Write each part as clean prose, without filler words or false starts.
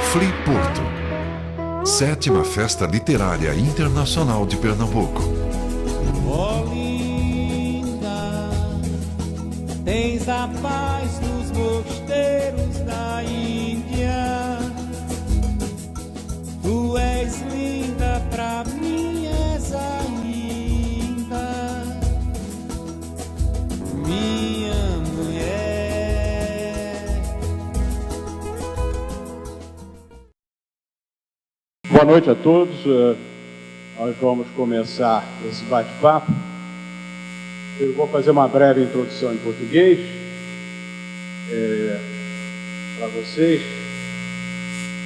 Fliporto, 7ª Festa Literária Internacional de Pernambuco. Olinda, tens a paz nos mosteiros da Índia. Tu és linda, pra mim és ainda minha mulher. Boa noite a todos. Nós vamos começar esse bate-papo. Eu vou fazer uma breve introdução em português para vocês.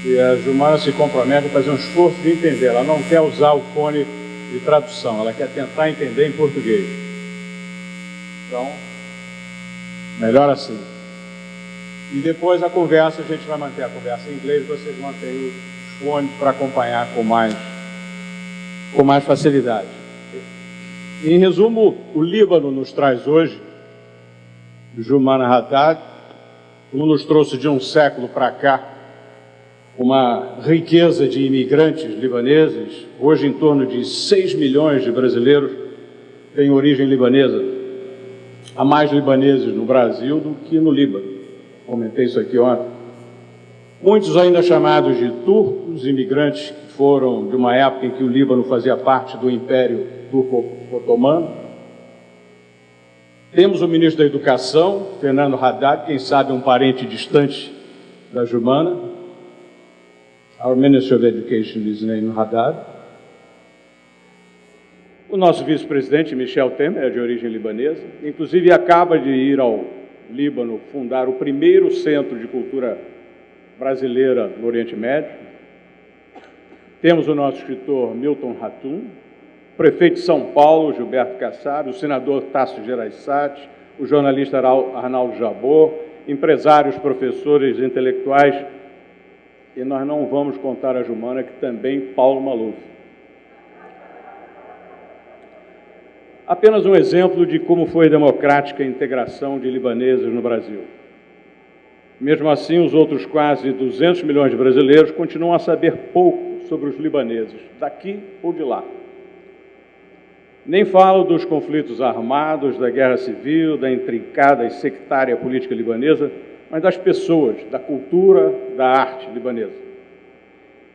E a Joumana se compromete a fazer um esforço de entender. Ela não quer usar o fone de tradução, ela quer tentar entender em português. Então, melhor assim. E depois a conversa, a gente vai manter a conversa em inglês, vocês mantêm os fones para acompanhar com mais facilidade. Em resumo, o Líbano nos traz hoje, Joumana Haddad, como nos trouxe de um século para cá, uma riqueza de imigrantes libaneses. Hoje, em torno de 6 milhões de brasileiros têm origem libanesa. Há mais libaneses no Brasil do que no Líbano. Comentei isso aqui ontem. Muitos ainda chamados de turcos, imigrantes que foram de uma época em que o Líbano fazia parte do Império Turco-Otomano. Temos o ministro da Educação, Fernando Haddad, quem sabe um parente distante da Joumana. Our Minister of Education is named Haddad. O nosso vice-presidente, Michel Temer, é de origem libanesa. Inclusive, acaba de ir ao Líbano fundar o primeiro centro de cultura brasileira no Oriente Médio. Temos o nosso escritor Milton Ratum, o prefeito de São Paulo, Gilberto Kassab, o senador Tasso Gereissati, o jornalista Arnaldo Jabor, empresários, professores, intelectuais. E nós não vamos contar a Joumana, que também Paulo Maluf. Apenas um exemplo de como foi democrática a integração de libaneses no Brasil. Mesmo assim, os outros quase 200 milhões de brasileiros continuam a saber pouco sobre os libaneses, daqui ou de lá. Nem falo dos conflitos armados, da guerra civil, da intrincada e sectária política libanesa, mas das pessoas, da cultura, da arte libanesa.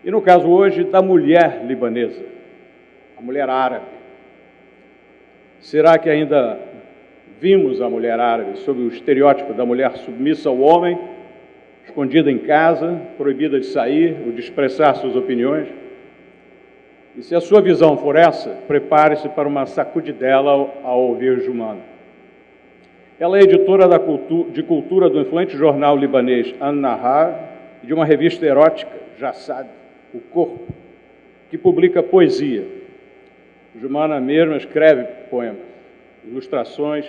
E no caso hoje, da mulher libanesa, a mulher árabe. Será que ainda vimos a mulher árabe sob o estereótipo da mulher submissa ao homem, escondida em casa, proibida de sair ou de expressar suas opiniões? E se a sua visão for essa, prepare-se para uma sacudidela ao ouvir Joumana. Ela é editora de cultura do influente jornal libanês An-Nahar e de uma revista erótica, Jassad, O Corpo, que publica poesia. Joumana mesma escreve poemas, ilustrações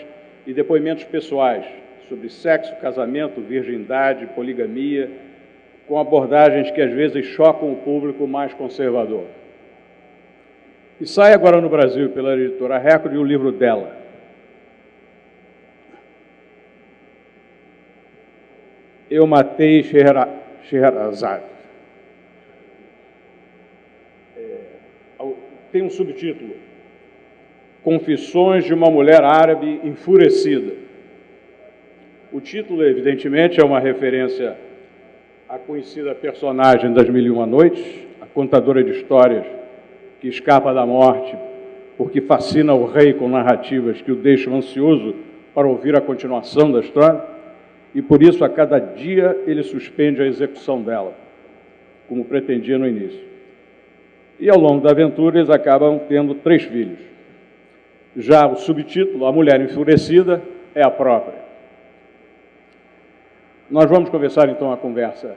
e depoimentos pessoais sobre sexo, casamento, virgindade, poligamia, com abordagens que às vezes chocam o público mais conservador. E sai agora no Brasil pela editora Record o livro dela, Eu Matei Scheherazade. Tem um subtítulo, Confissões de uma Mulher Árabe Enfurecida. O título, evidentemente, é uma referência à conhecida personagem das Mil e Uma Noites, a contadora de histórias que escapa da morte porque fascina o rei com narrativas que o deixam ansioso para ouvir a continuação da história. E por isso, a cada dia, ele suspende a execução dela, como pretendia no início. E ao longo da aventura, eles acabam tendo 3 filhos. Já o subtítulo, A Mulher Enfurecida, é a própria. Nós vamos começar então a conversa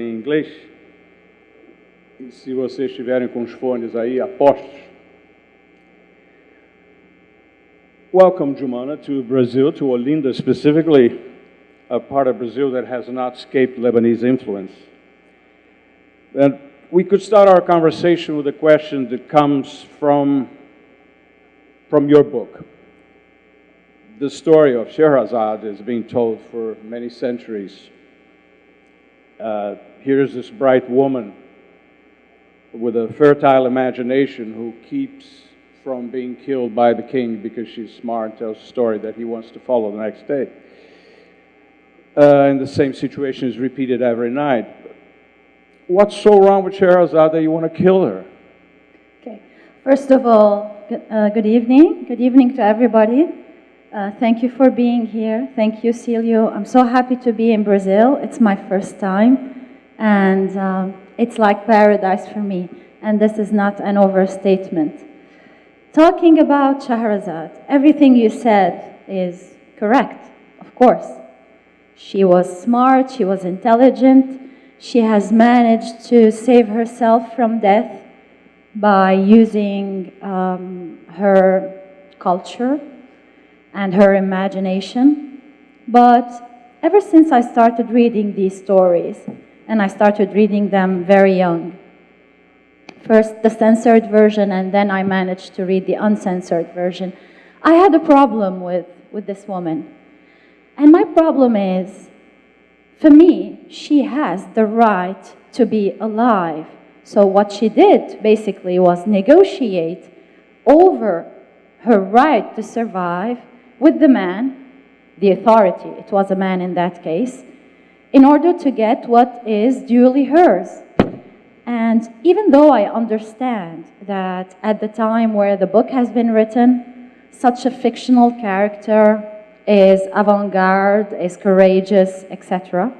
em inglês. E se vocês estiverem com os fones aí apostos. Welcome, Joumana, to Brazil, to Olinda specifically, a part of Brazil that has not escaped Lebanese influence. And we could start our conversation with a question that comes from your book. The story of Scheherazade is being told for many centuries. Here's this bright woman with a fertile imagination who keeps from being killed by the king because she's smart and tells a story that he wants to follow the next day. And the same situation is repeated every night. What's so wrong with Scheherazade that you want to kill her? Okay. First of all, good evening. Good evening to everybody. Thank you for being here. Thank you, Silio. I'm so happy to be in Brazil. It's my first time, and it's like paradise for me. And this is not an overstatement. Talking about Scheherazade, everything you said is correct, of course. She was smart, she was intelligent, she has managed to save herself from death by using her culture and her imagination. But ever since I started reading these stories, and I started reading them very young, first the censored version, and then I managed to read the uncensored version, I had a problem with this woman. And my problem is, for me, she has the right to be alive. So what she did, basically, was negotiate over her right to survive with the man, the authority, it was a man in that case, in order to get what is duly hers. And even though I understand that at the time where the book has been written, such a fictional character is avant-garde, is courageous, etc.,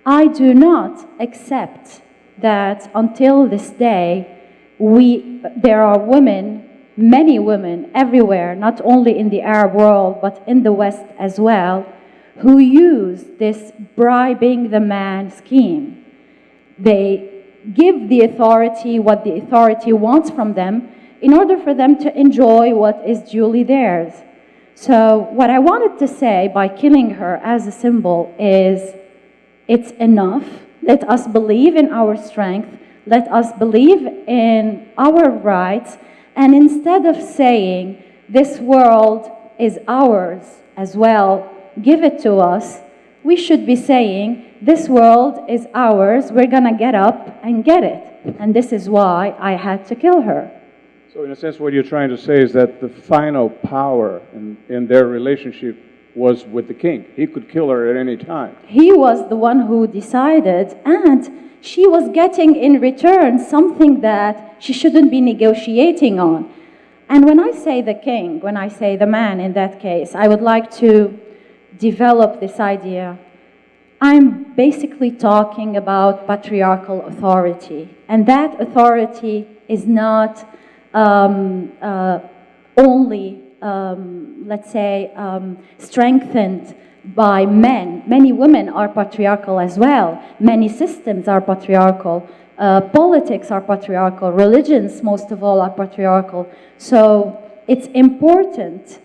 I do not accept that until this day, there are women, many women everywhere, not only in the Arab world, but in the West as well, who use this bribing the man scheme. They give the authority what the authority wants from them in order for them to enjoy what is duly theirs. So what I wanted to say by killing her as a symbol is, it's enough. Let us believe in our strength. Let us believe in our rights. And instead of saying, this world is ours as well, give it to us, we should be saying, this world is ours, we're going to get up and get it. And this is why I had to kill her. So in a sense, what you're trying to say is that the final power in their relationship was with the king. He could kill her at any time. He was the one who decided, and she was getting in return something that she shouldn't be negotiating on. And when I say the king, when I say the man in that case, I would like to develop this idea. I'm basically talking about patriarchal authority. And that authority is not only, let's say, strengthened by men. Many women are patriarchal as well. Many systems are patriarchal. Politics are patriarchal. Religions, most of all, are patriarchal. So it's important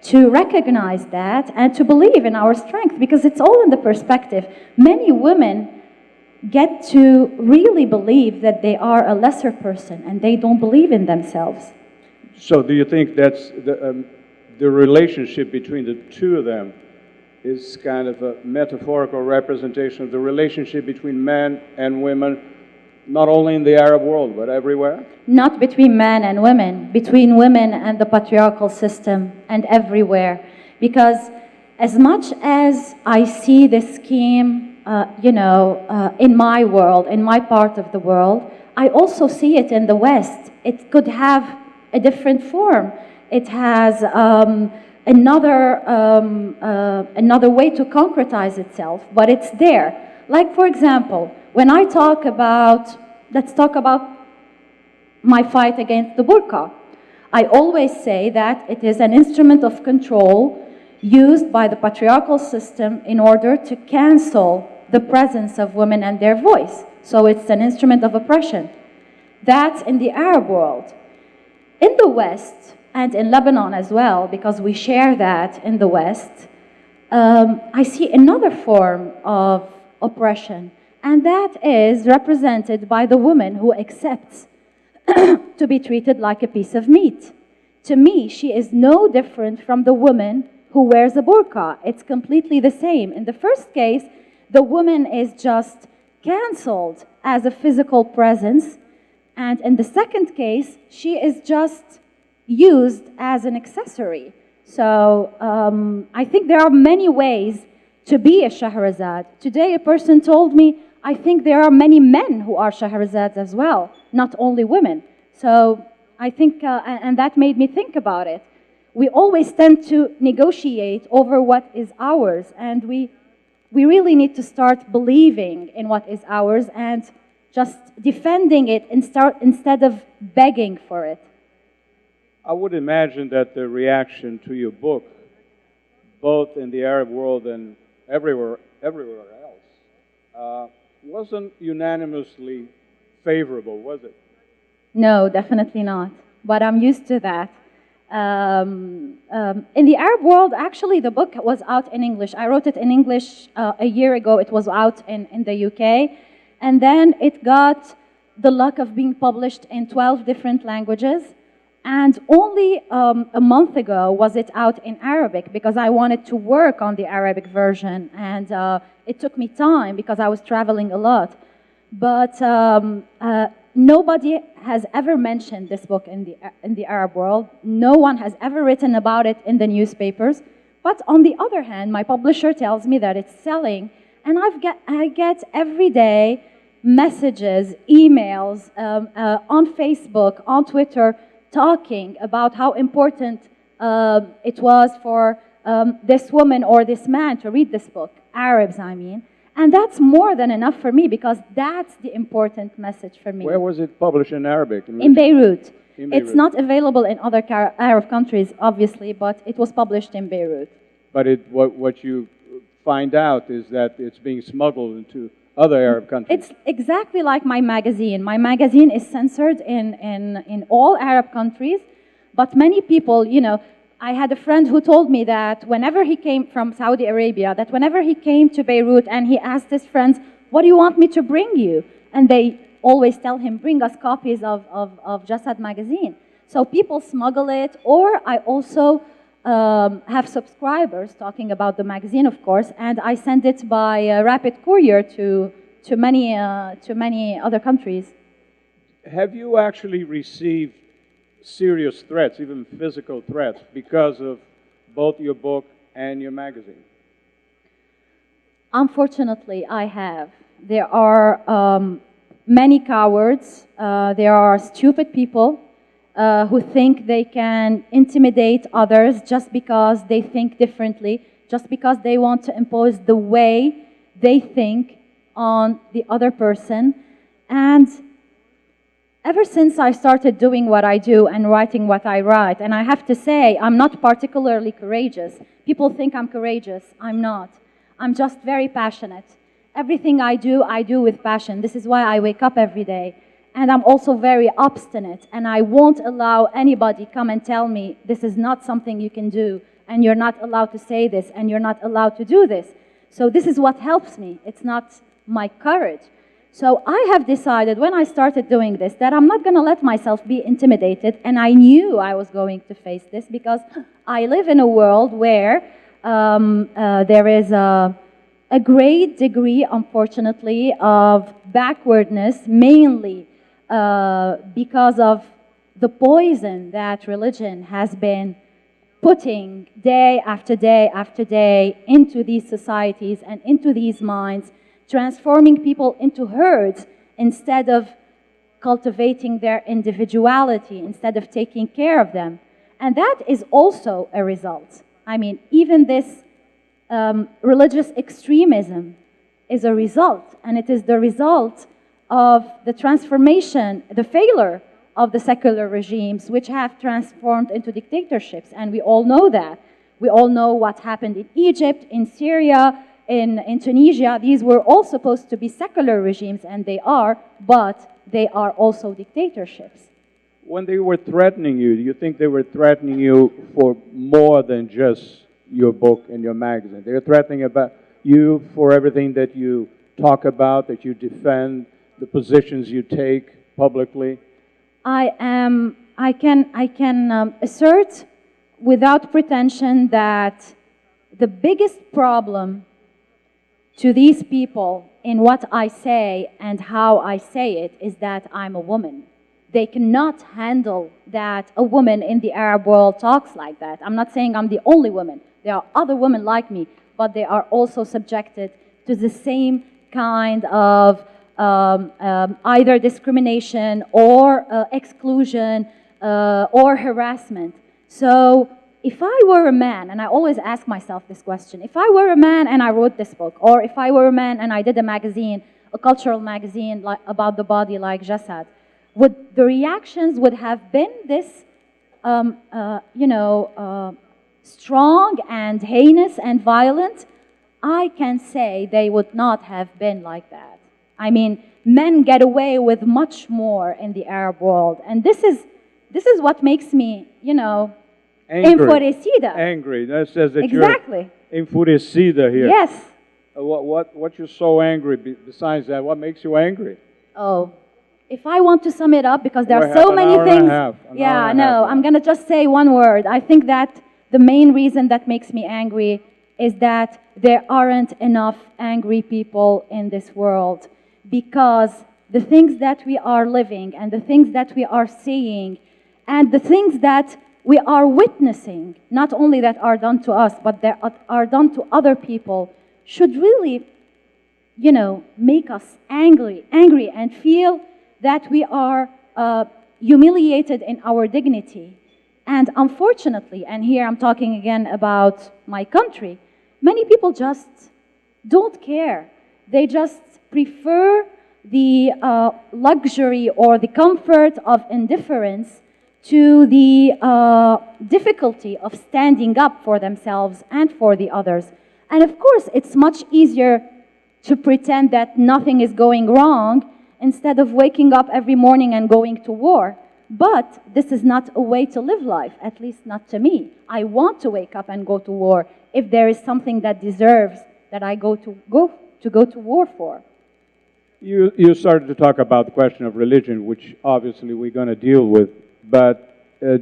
to recognize that and to believe in our strength, because it's all in the perspective. Many women get to really believe that they are a lesser person and they don't believe in themselves. So do you think that's the relationship between the two of them is kind of a metaphorical representation of the relationship between men and women, not only in the Arab world, but everywhere? Not between men and women, between women and the patriarchal system and everywhere. Because as much as I see this scheme, in my world, in my part of the world, I also see it in the West. It could have a different form. It has another way to concretize itself, but it's there. Like, for example, when I talk about, let's talk about my fight against the burqa. I always say that it is an instrument of control used by the patriarchal system in order to cancel the presence of women and their voice. So it's an instrument of oppression. That's in the Arab world. In the West, and in Lebanon as well, because we share that in the West, I see another form of oppression, and that is represented by the woman who accepts to be treated like a piece of meat. To me, she is no different from the woman who wears a burqa. It's completely the same. In the first case, the woman is just canceled as a physical presence. And in the second case, she is just used as an accessory. So I think there are many ways to be a Shahrazad. Today, a person told me, I think there are many men who are Shahrazads as well, not only women. So I think, and that made me think about it. We always tend to negotiate over what is ours, and we really need to start believing in what is ours and just defending it instead of begging for it. I would imagine that the reaction to your book, both in the Arab world and everywhere else, wasn't unanimously favorable, was it? No, definitely not. But I'm used to that. In the Arab world, actually, the book was out in English. I wrote it in English a year ago. It was out in the UK. And then it got the luck of being published in 12 different languages. And only a month ago was it out in Arabic because I wanted to work on the Arabic version. And it took me time because I was traveling a lot. But nobody has ever mentioned this book in the Arab world. No one has ever written about it in the newspapers. But on the other hand, my publisher tells me that it's selling. And I get every day messages, emails on Facebook, on Twitter, talking about how important it was for this woman or this man to read this book, Arabs, I mean. And that's more than enough for me because that's the important message for me. Where was it published in Arabic? In Beirut. It's not available in other Arab countries, obviously, but it was published in Beirut. But what you find out is that it's being smuggled into other Arab countries. It's exactly like my magazine. My magazine is censored in all Arab countries, but many people, you know, I had a friend who told me that whenever he came from Saudi Arabia, that whenever he came to Beirut and he asked his friends, what do you want me to bring you? And they always tell him, bring us copies of Jasad magazine. So people smuggle it, or I also have subscribers talking about the magazine, of course, and I send it by rapid courier to many other countries. Have you actually received serious threats, even physical threats, because of both your book and your magazine? Unfortunately, I have. There are many cowards. There are stupid people who think they can intimidate others just because they think differently, just because they want to impose the way they think on the other person. And ever since I started doing what I do and writing what I write, and I have to say, I'm not particularly courageous. People think I'm courageous. I'm not. I'm just very passionate. Everything I do with passion. This is why I wake up every day. And I'm also very obstinate, and I won't allow anybody come and tell me this is not something you can do, and you're not allowed to say this, and you're not allowed to do this. So this is what helps me. It's not my courage. So I have decided when I started doing this that I'm not going to let myself be intimidated, and I knew I was going to face this because I live in a world where there is a great degree, unfortunately, of backwardness, mainly because of the poison that religion has been putting day after day after day into these societies and into these minds, transforming people into herds instead of cultivating their individuality, instead of taking care of them. And that is also a result. I mean, even this religious extremism is a result, and it is the result of the transformation, the failure of the secular regimes, which have transformed into dictatorships, and we all know that. We all know what happened in Egypt, in Syria, in Tunisia. These were all supposed to be secular regimes, and they are, but they are also dictatorships. When they were threatening you, do you think they were threatening you for more than just your book and your magazine? They were threatening about you for everything that you talk about, that you defend, the positions you take publicly? I can assert without pretension that the biggest problem to these people in what I say and how I say it is that I'm a woman. They cannot handle that a woman in the Arab world talks like that. I'm not saying I'm the only woman. There are other women like me, but they are also subjected to the same kind of either discrimination or exclusion or harassment. So if I were a man, and I always ask myself this question, if I were a man and I wrote this book, or if I were a man and I did a magazine, a cultural magazine about the body like Jasad, would the reactions would have been this, strong and heinous and violent? I can say they would not have been like that. I mean, men get away with much more in the Arab world, and this is what makes me, enfurecida. Angry. That says that Exactly. you're enfurecida here. Yes. What you're so angry? Besides that, what makes you angry? Oh, if I want to sum it up, because there We are have so an many hour and a things. half, an hour Yeah, and a half no, now. I'm gonna just say one word. I think that the main reason that makes me angry is that there aren't enough angry people in this world, because the things that we are living and the things that we are seeing and the things that we are witnessing, not only that are done to us, but that are done to other people, should really, make us angry and feel that we are humiliated in our dignity. And unfortunately, and here I'm talking again about my country, many people just don't care. They just prefer the luxury or the comfort of indifference to the difficulty of standing up for themselves and for the others. And of course, it's much easier to pretend that nothing is going wrong instead of waking up every morning and going to war. But this is not a way to live life, at least not to me. I want to wake up and go to war if there is something that deserves that I go to war for. You started to talk about the question of religion, which obviously we're going to deal with. But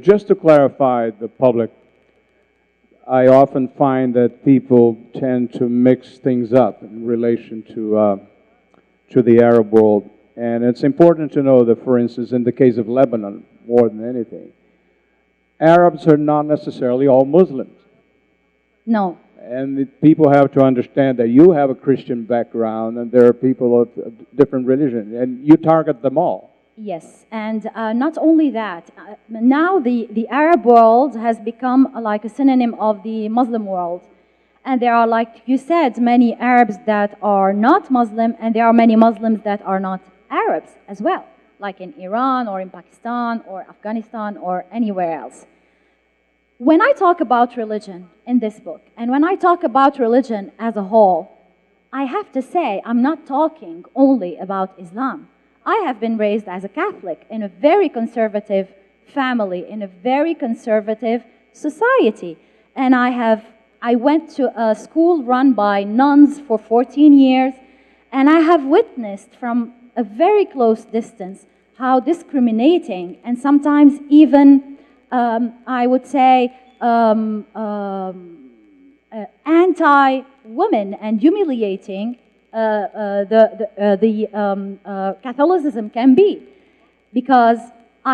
just to clarify the public, I often find that people tend to mix things up in relation to the Arab world. And it's important to know that, for instance, in the case of Lebanon, more than anything, Arabs are not necessarily all Muslims. No. And people have to understand that you have a Christian background and there are people of different religion, and you target them all. Yes, and not only that, now the Arab world has become like a synonym of the Muslim world. And there are, like you said, many Arabs that are not Muslim, and there are many Muslims that are not Arabs as well, like in Iran or in Pakistan or Afghanistan or anywhere else. When I talk about religion in this book, and when I talk about religion as a whole, I have to say I'm not talking only about Islam. I have been raised as a Catholic in a very conservative family, in a very conservative society. And I went to a school run by nuns for 14 years, and I have witnessed from a very close distance how discriminating and sometimes even, I would say, anti-women and humiliating Catholicism can be. Because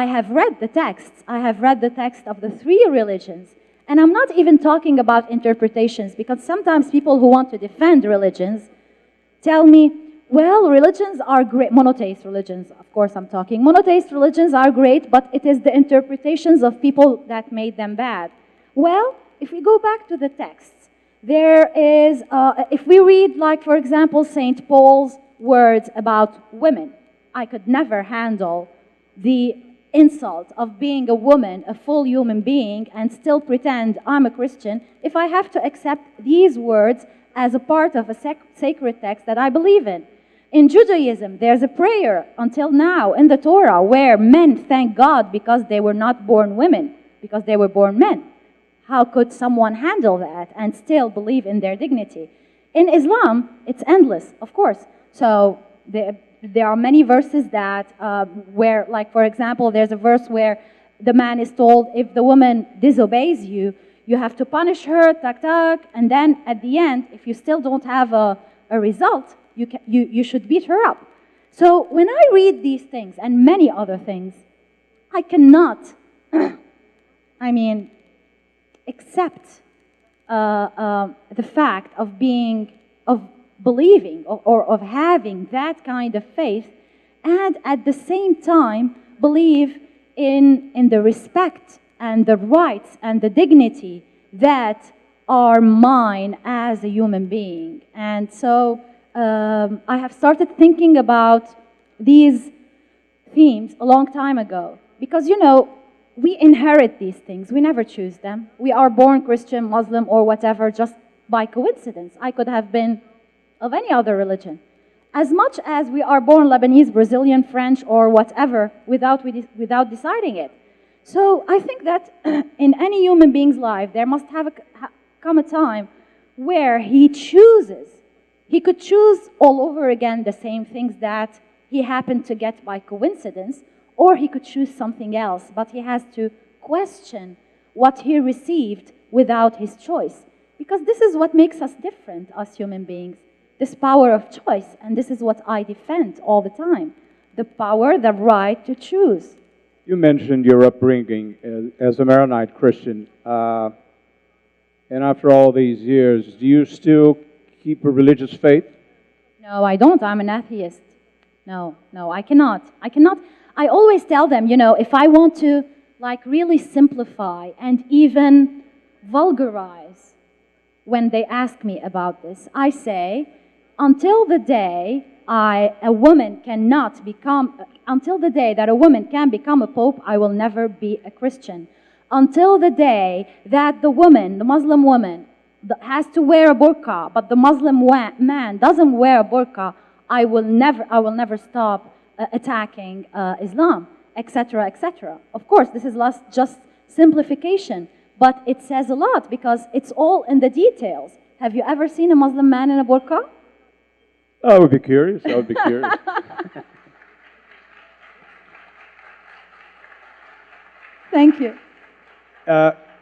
I have read the texts. I have read the text of the three religions. And I'm not even talking about interpretations, because sometimes people who want to defend religions tell me, well, religions are great. Monotheist religions, of course I'm talking. Monotheist religions are great, but it is the interpretations of people that made them bad. Well, if we go back to the texts, there is, if we read, like, for example, St. Paul's words about women, I could never handle the insult of being a woman, a full human being, and still pretend I'm a Christian if I have to accept these words as a part of a sacred text that I believe in. In Judaism, there's a prayer until now in the Torah where men thank God because they were not born women, because they were born men. How could someone handle that and still believe in their dignity? In Islam, it's endless, of course. So there are many verses that where, like, for example, there's a verse where the man is told, if the woman disobeys you, you have to punish her, tak tak, and then at the end, if you still don't have a a result, you should beat her up. So when I read these things and many other things, I cannot, accept the fact of believing or of having that kind of faith, and at the same time believe in the respect and the rights and the dignity that are mine as a human being. And so I have started thinking about these themes a long time ago, because, we inherit these things. We never choose them. We are born Christian, Muslim, or whatever just by coincidence. I could have been of any other religion. As much as we are born Lebanese, Brazilian, French, or whatever without deciding it. So I think that in any human being's life, there must have come a time where he chooses. He could choose all over again the same things that he happened to get by coincidence, or he could choose something else, but he has to question what he received without his choice. Because this is what makes us different, us human beings, this power of choice, and this is what I defend all the time, the power, the right to choose. You mentioned your upbringing as a Maronite Christian, and after all these years, do you still keep a religious faith? No, I don't. I'm an atheist. No, I cannot. I always tell them, if I want to really simplify and even vulgarize when they ask me about this, I say, until the day that a woman can become a pope, I will never be a Christian. Until the day that the Muslim woman, has to wear a burqa, but the Muslim man doesn't wear a burqa, I will never stop attacking Islam, etc., etc. Of course, this is just simplification, but it says a lot because it's all in the details. Have you ever seen a Muslim man in a burqa? I would be curious. Thank you.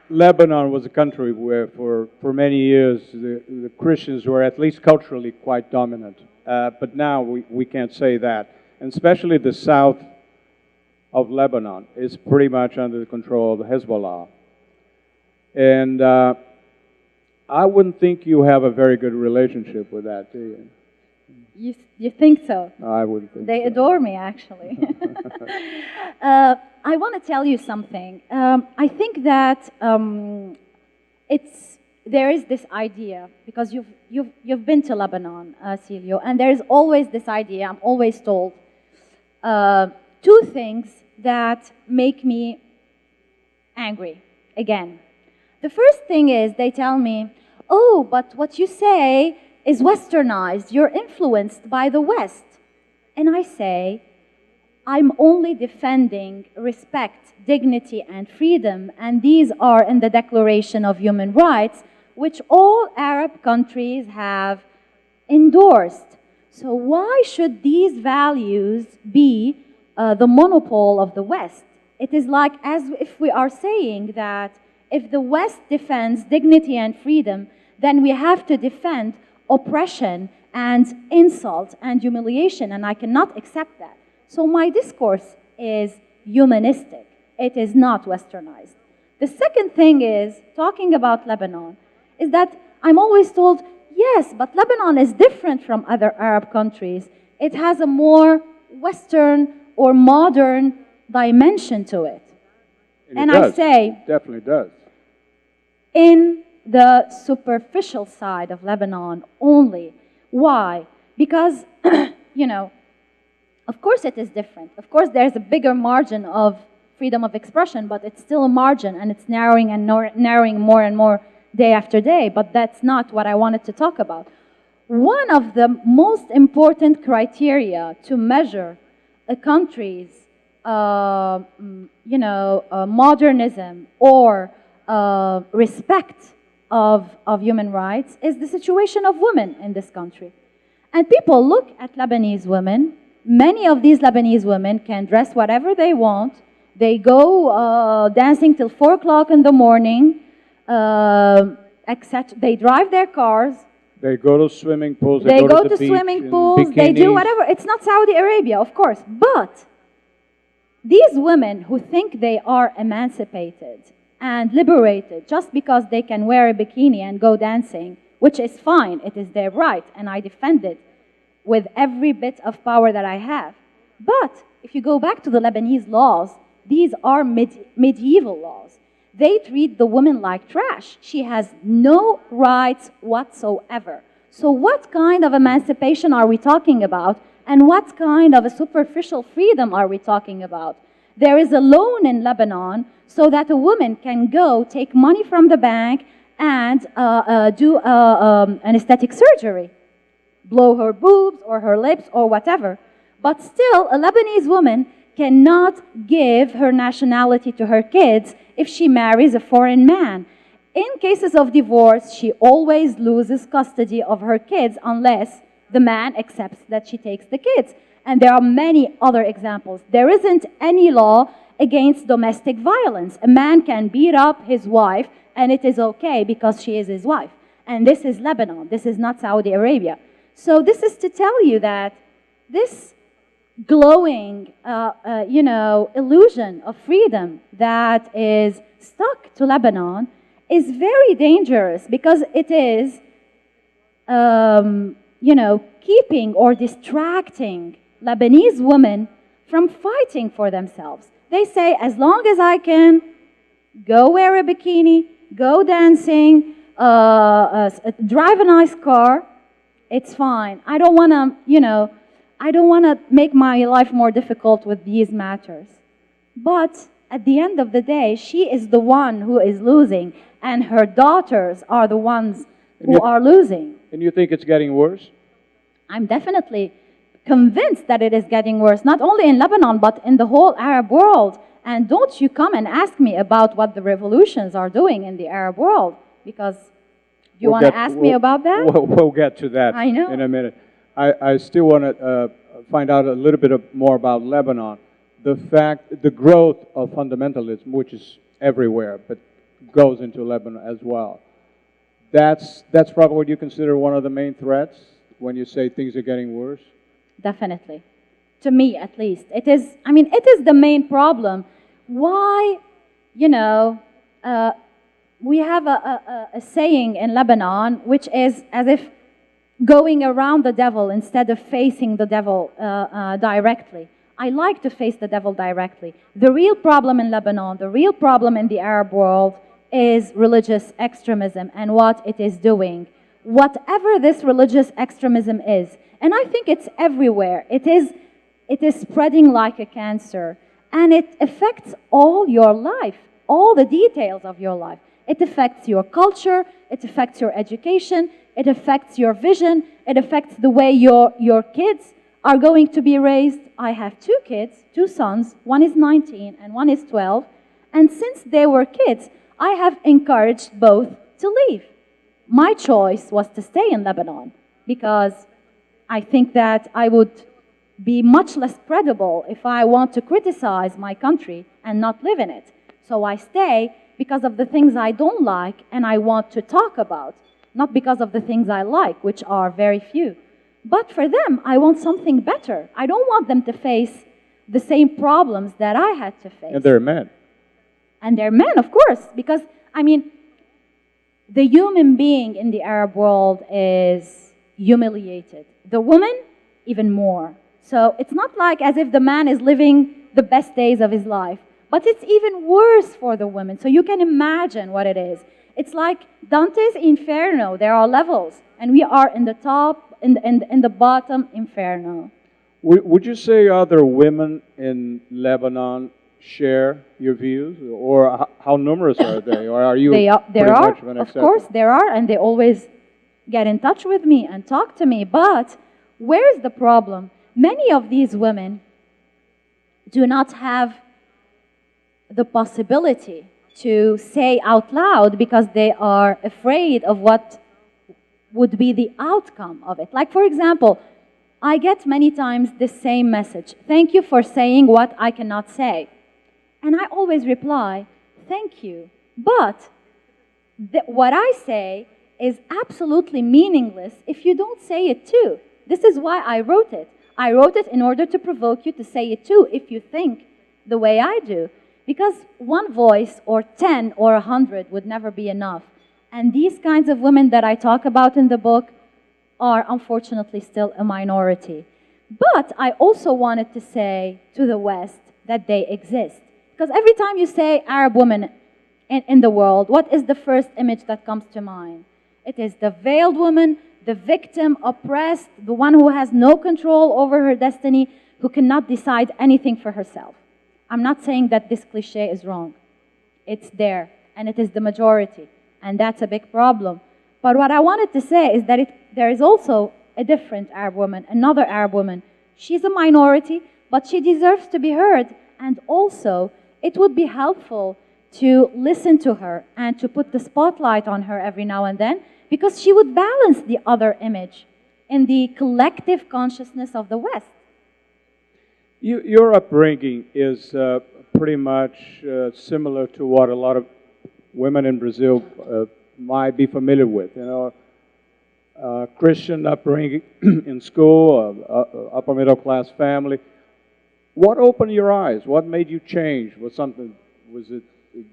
Lebanon was a country where for many years the Christians were at least culturally quite dominant. But now we can't say that. And especially the south of Lebanon is pretty much under the control of Hezbollah. And I wouldn't think you have a very good relationship with that, do you? You think so? I wouldn't think They so. adore me, actually. I want to tell you something. I think that there is this idea, because you've been to Lebanon, Silio, and there is always this idea, I'm always told, two things that make me angry, again. The first thing is they tell me, oh, but what you say is westernized, you're influenced by the West. And I say, I'm only defending respect, dignity, and freedom, and these are in the Declaration of Human Rights, which all Arab countries have endorsed. So why should these values be the monopole of the West? It is like as if we are saying that if the West defends dignity and freedom, then we have to defend oppression and insult and humiliation, and I cannot accept that. So my discourse is humanistic. It is not westernized. The second thing is, talking about Lebanon, is that I'm always told, yes, but Lebanon is different from other Arab countries. It has a more Western or modern dimension to it. And it does. I say, it definitely does. In the superficial side of Lebanon only. Why? Because, of course it is different. Of course there's a bigger margin of freedom of expression, but it's still a margin, and it's narrowing and narrowing more and more day after day, but that's not what I wanted to talk about. One of the most important criteria to measure a country's, modernism or respect of human rights is the situation of women in this country. And people look at Lebanese women. Many of these Lebanese women can dress whatever they want. They go dancing till 4 o'clock in the morning, except they drive their cars, They go to swimming pools, They go to the beach swimming in pools, they do bikinis. whatever. It's not Saudi Arabia, of course. But these women who think they are emancipated and liberated just because they can wear a bikini and go dancing, which is fine, it is their right, and I defend it with every bit of power that I have. But if you go back to the Lebanese laws, these are medieval laws. They treat the woman like trash. She has no rights whatsoever. So what kind of emancipation are we talking about? And what kind of a superficial freedom are we talking about? There is a loan in Lebanon so that a woman can go take money from the bank and do an aesthetic surgery, blow her boobs or her lips or whatever. But still, a Lebanese woman cannot give her nationality to her kids if she marries a foreign man. In cases of divorce, she always loses custody of her kids unless the man accepts that she takes the kids. And there are many other examples. There isn't any law against domestic violence. A man can beat up his wife and it is okay because she is his wife. And this is Lebanon. This is not Saudi Arabia. So this is to tell you that this glowing, illusion of freedom that is stuck to Lebanon is very dangerous because it is, keeping or distracting Lebanese women from fighting for themselves. They say, as long as I can go wear a bikini, go dancing, drive a nice car, it's fine. I don't want to, I don't want to make my life more difficult with these matters. But at the end of the day, she is the one who is losing, and her daughters are the ones who are losing. And you think it's getting worse? I'm definitely convinced that it is getting worse, not only in Lebanon, but in the whole Arab world. And don't you come and ask me about what the revolutions are doing in the Arab world, because you want to ask me about that? We'll get to that I know. in a minute. I still want to find out a little bit more about Lebanon. The growth of fundamentalism, which is everywhere, but goes into Lebanon as well. That's probably what you consider one of the main threats when you say things are getting worse? Definitely. To me, at least. It is the main problem. Why, we have a saying in Lebanon, which is as if going around the devil instead of facing the devil directly. I like to face the devil directly. The real problem in Lebanon, the real problem in the Arab world is religious extremism and what it is doing. Whatever this religious extremism is, and I think it's everywhere, it is spreading like a cancer, and it affects all your life, all the details of your life. It affects your culture, it affects your education, it affects your vision, it affects the way your kids are going to be raised. I have 2 kids, 2 sons, one is 19 and one is 12, and since they were kids, I have encouraged both to leave. My choice was to stay in Lebanon because I think that I would be much less credible if I want to criticize my country and not live in it. So I stay because of the things I don't like and I want to talk about, not because of the things I like, which are very few. But for them, I want something better. I don't want them to face the same problems that I had to face. And they're men. And they're men, of course, because, the human being in the Arab world is humiliated. The woman, even more. So it's not like as if the man is living the best days of his life, but it's even worse for the women. So you can imagine what it is. It's like Dante's Inferno. There are levels, and we are in the top, in the bottom Inferno. Would you say other women in Lebanon share your views, or how numerous are they, or are you there are, much of an of exception? course, there are, and they always get in touch with me and talk to me. But where's the problem? Many of these women do not have the possibility to say out loud because they are afraid of what would be the outcome of it. Like, for example, I get many times the same message: thank you for saying what I cannot say. And I always reply, thank you, but what I say is absolutely meaningless if you don't say it too. This is why I wrote it. I wrote it in order to provoke you to say it too if you think the way I do. Because one voice or 10 or 100 would never be enough. And these kinds of women that I talk about in the book are unfortunately still a minority. But I also wanted to say to the West that they exist. Because every time you say Arab woman in the world, what is the first image that comes to mind? It is the veiled woman, the victim, oppressed, the one who has no control over her destiny, who cannot decide anything for herself. I'm not saying that this cliche is wrong. It's there, and it is the majority, and that's a big problem. But what I wanted to say is that there is also a different Arab woman, another Arab woman. She's a minority, but she deserves to be heard, and also it would be helpful to listen to her and to put the spotlight on her every now and then, because she would balance the other image in the collective consciousness of the West. Your upbringing is pretty much similar to what a lot of women in Brazil might be familiar with. You know, Christian upbringing in school, upper middle class family. What opened your eyes? What made you change? Was it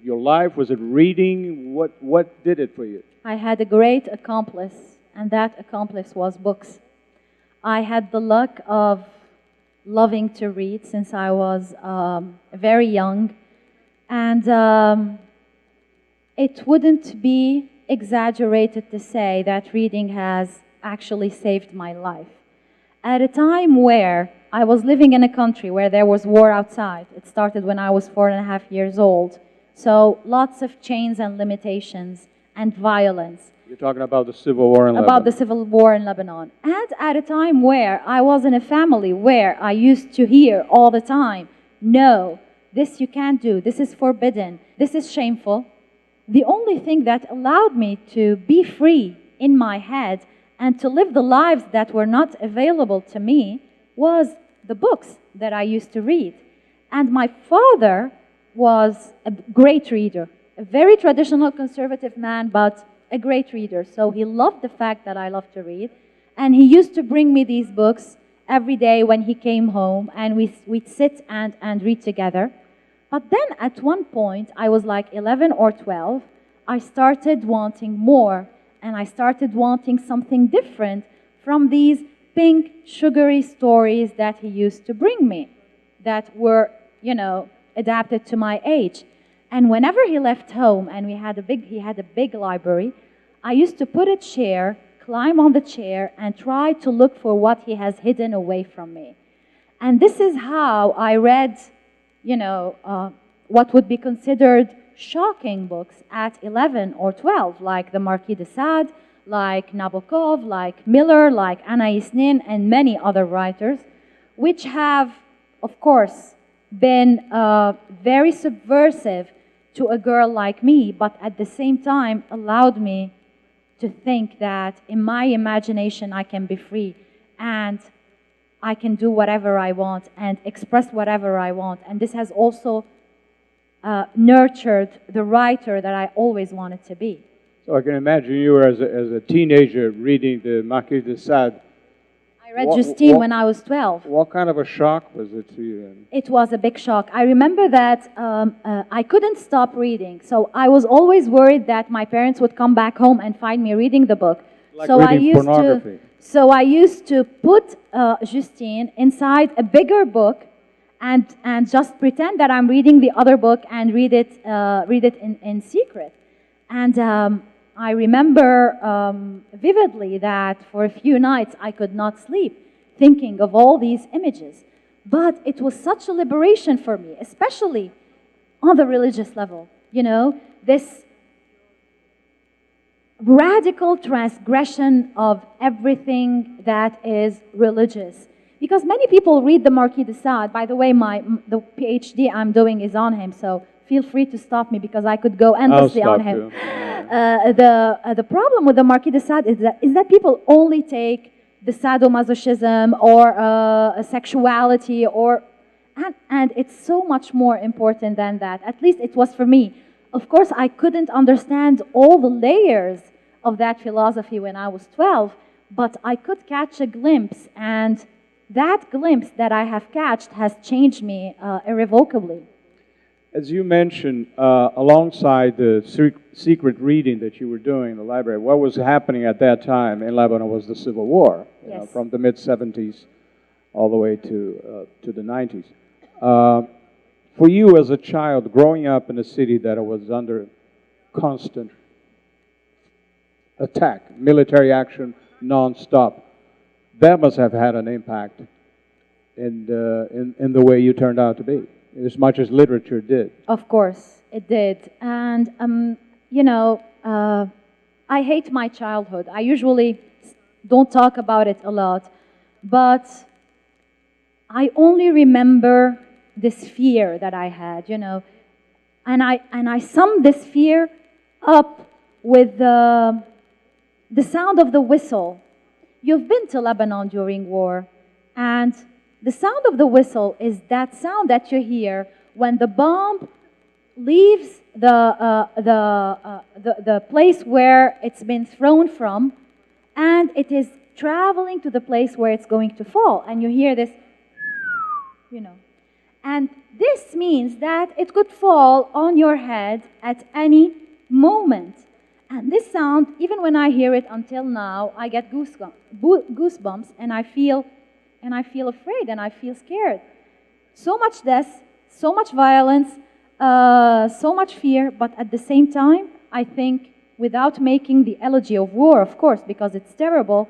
your life? Was it reading? What did it for you? I had a great accomplice, and that accomplice was books. I had the luck of loving to read since I was very young, and it wouldn't be exaggerated to say that reading has actually saved my life. At a time where I was living in a country where there was war outside. It started when I was 4.5 years old. So lots of chains and limitations and violence. You're talking about the civil war in Lebanon. About the civil war in Lebanon. And at a time where I was in a family where I used to hear all the time, no, this you can't do, this is forbidden, this is shameful. The only thing that allowed me to be free in my head and to live the lives that were not available to me was the books that I used to read. And my father was a great reader, a very traditional conservative man, but a great reader. So he loved the fact that I loved to read. And he used to bring me these books every day when he came home, and we'd sit and read together. But then at one point, I was like 11 or 12, I started wanting more, and I started wanting something different from these pink, sugary stories that he used to bring me that were, adapted to my age. And whenever he left home and he had a big library, I used to put a chair, climb on the chair, and try to look for what he has hidden away from me. And this is how I read, what would be considered shocking books at 11 or 12, like the Marquis de Sade, like Nabokov, like Miller, like Anais Nin, and many other writers, which have, of course, been very subversive to a girl like me, but at the same time allowed me to think that in my imagination I can be free and I can do whatever I want and express whatever I want. And this has also nurtured the writer that I always wanted to be. So I can imagine you were as a teenager reading the Marquis de Sade. I read Justine when I was 12. What kind of a shock was it to you then? It was a big shock. I remember that I couldn't stop reading. So I was always worried that my parents would come back home and find me reading the book. Like so reading pornography. So I used to put Justine inside a bigger book and just pretend that I'm reading the other book and read it in secret. And I remember vividly that for a few nights I could not sleep thinking of all these images. But it was such a liberation for me, especially on the religious level. This radical transgression of everything that is religious. Because many people read the Marquis de Sade. By the way, the PhD I'm doing is on him, so feel free to stop me because I could go endlessly on him. The problem with the Marquis de Sade is that people only take the sadomasochism or sexuality and it's so much more important than that. At least it was for me. Of course, I couldn't understand all the layers of that philosophy when I was 12, but I could catch a glimpse, and that glimpse that I have catched has changed me irrevocably. As you mentioned, alongside the secret reading that you were doing in the library, what was happening at that time in Lebanon was the Civil War, Yes. from the mid-'70s all the way to the '90s. For you as a child, growing up in a city that was under constant attack, military action non-stop, that must have had an impact in the way you turned out to be, as much as literature did. Of course, it did. And, I hate my childhood. I usually don't talk about it a lot, but I only remember this fear that I had, and I summed this fear up with the sound of the whistle. You've been to Lebanon during war, and the sound of the whistle is that sound that you hear when the bomb leaves the place where it's been thrown from, and it is traveling to the place where it's going to fall, and you hear this, And this means that it could fall on your head at any moment. And this sound, even when I hear it until now, I get goosebumps, and I feel afraid, and I feel scared. So much death, so much violence, so much fear, but at the same time, I think, without making the elegy of war, of course, because it's terrible,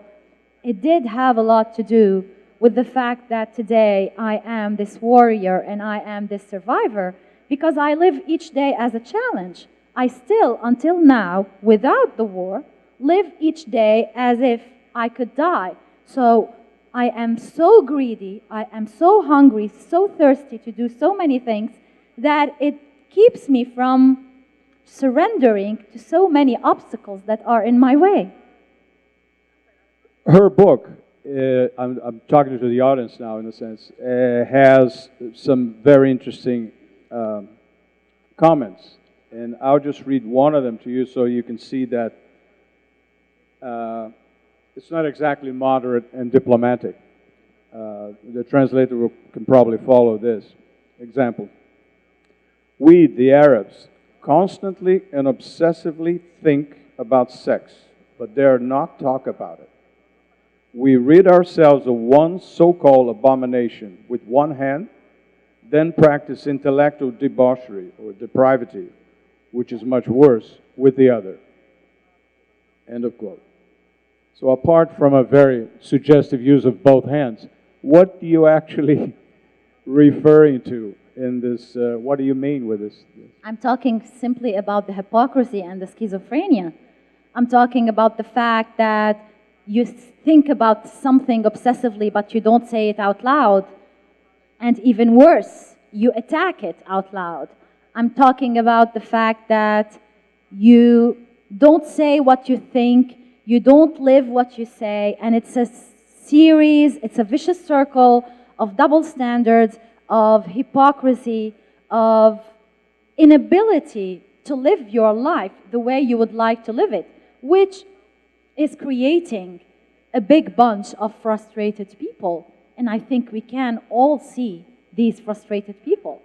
it did have a lot to do with the fact that today I am this warrior and I am this survivor, because I live each day as a challenge. I still, until now, without the war, live each day as if I could die. So I am so greedy, I am so hungry, so thirsty to do so many things that it keeps me from surrendering to so many obstacles that are in my way. Her book, I'm talking to the audience now in a sense, has some very interesting comments. And I'll just read one of them to you so you can see that it's not exactly moderate and diplomatic. The translator can probably follow this. Example. We, the Arabs, constantly and obsessively think about sex, but dare not talk about it. We rid ourselves of one so-called abomination with one hand, then practice intellectual debauchery or depravity, which is much worse, with the other. End of quote. So apart from a very suggestive use of both hands, what do you actually referring to in this? What do you mean with this? I'm talking simply about the hypocrisy and the schizophrenia. I'm talking about the fact that you think about something obsessively, but you don't say it out loud. And even worse, you attack it out loud. I'm talking about the fact that you don't say what you think, you don't live what you say, and it's a series, it's a vicious circle of double standards, of hypocrisy, of inability to live your life the way you would like to live it, which is creating a big bunch of frustrated people. And I think we can all see these frustrated people.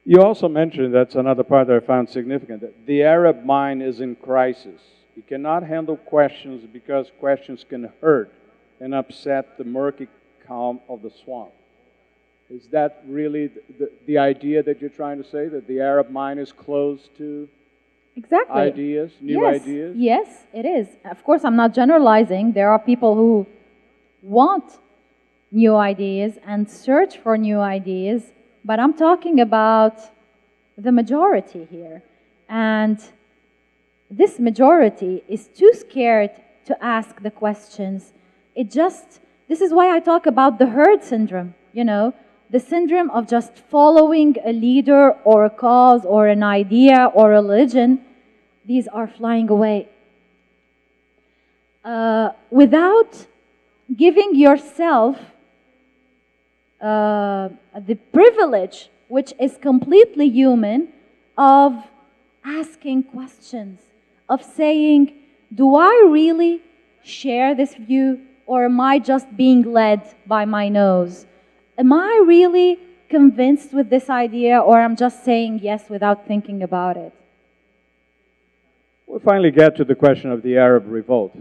You also mentioned, that's another part that I found significant, that the Arab mind is in crisis. It cannot handle questions because questions can hurt and upset the murky calm of the swamp. Is that really the idea that you're trying to say, that the Arab mind is closed to Exactly. ideas, new ideas? Yes, it is. Of course, I'm not generalizing. There are people who want new ideas and search for new ideas, but I'm talking about the majority here. And this majority is too scared to ask the questions. This is why I talk about the herd syndrome, the syndrome of just following a leader or a cause or an idea or a religion. These are flying away. Without giving yourself the privilege, which is completely human, of asking questions, of saying, do I really share this view, or am I just being led by my nose? Am I really convinced with this idea, or I'm just saying yes without thinking about it? We finally get to the question of the Arab revolt,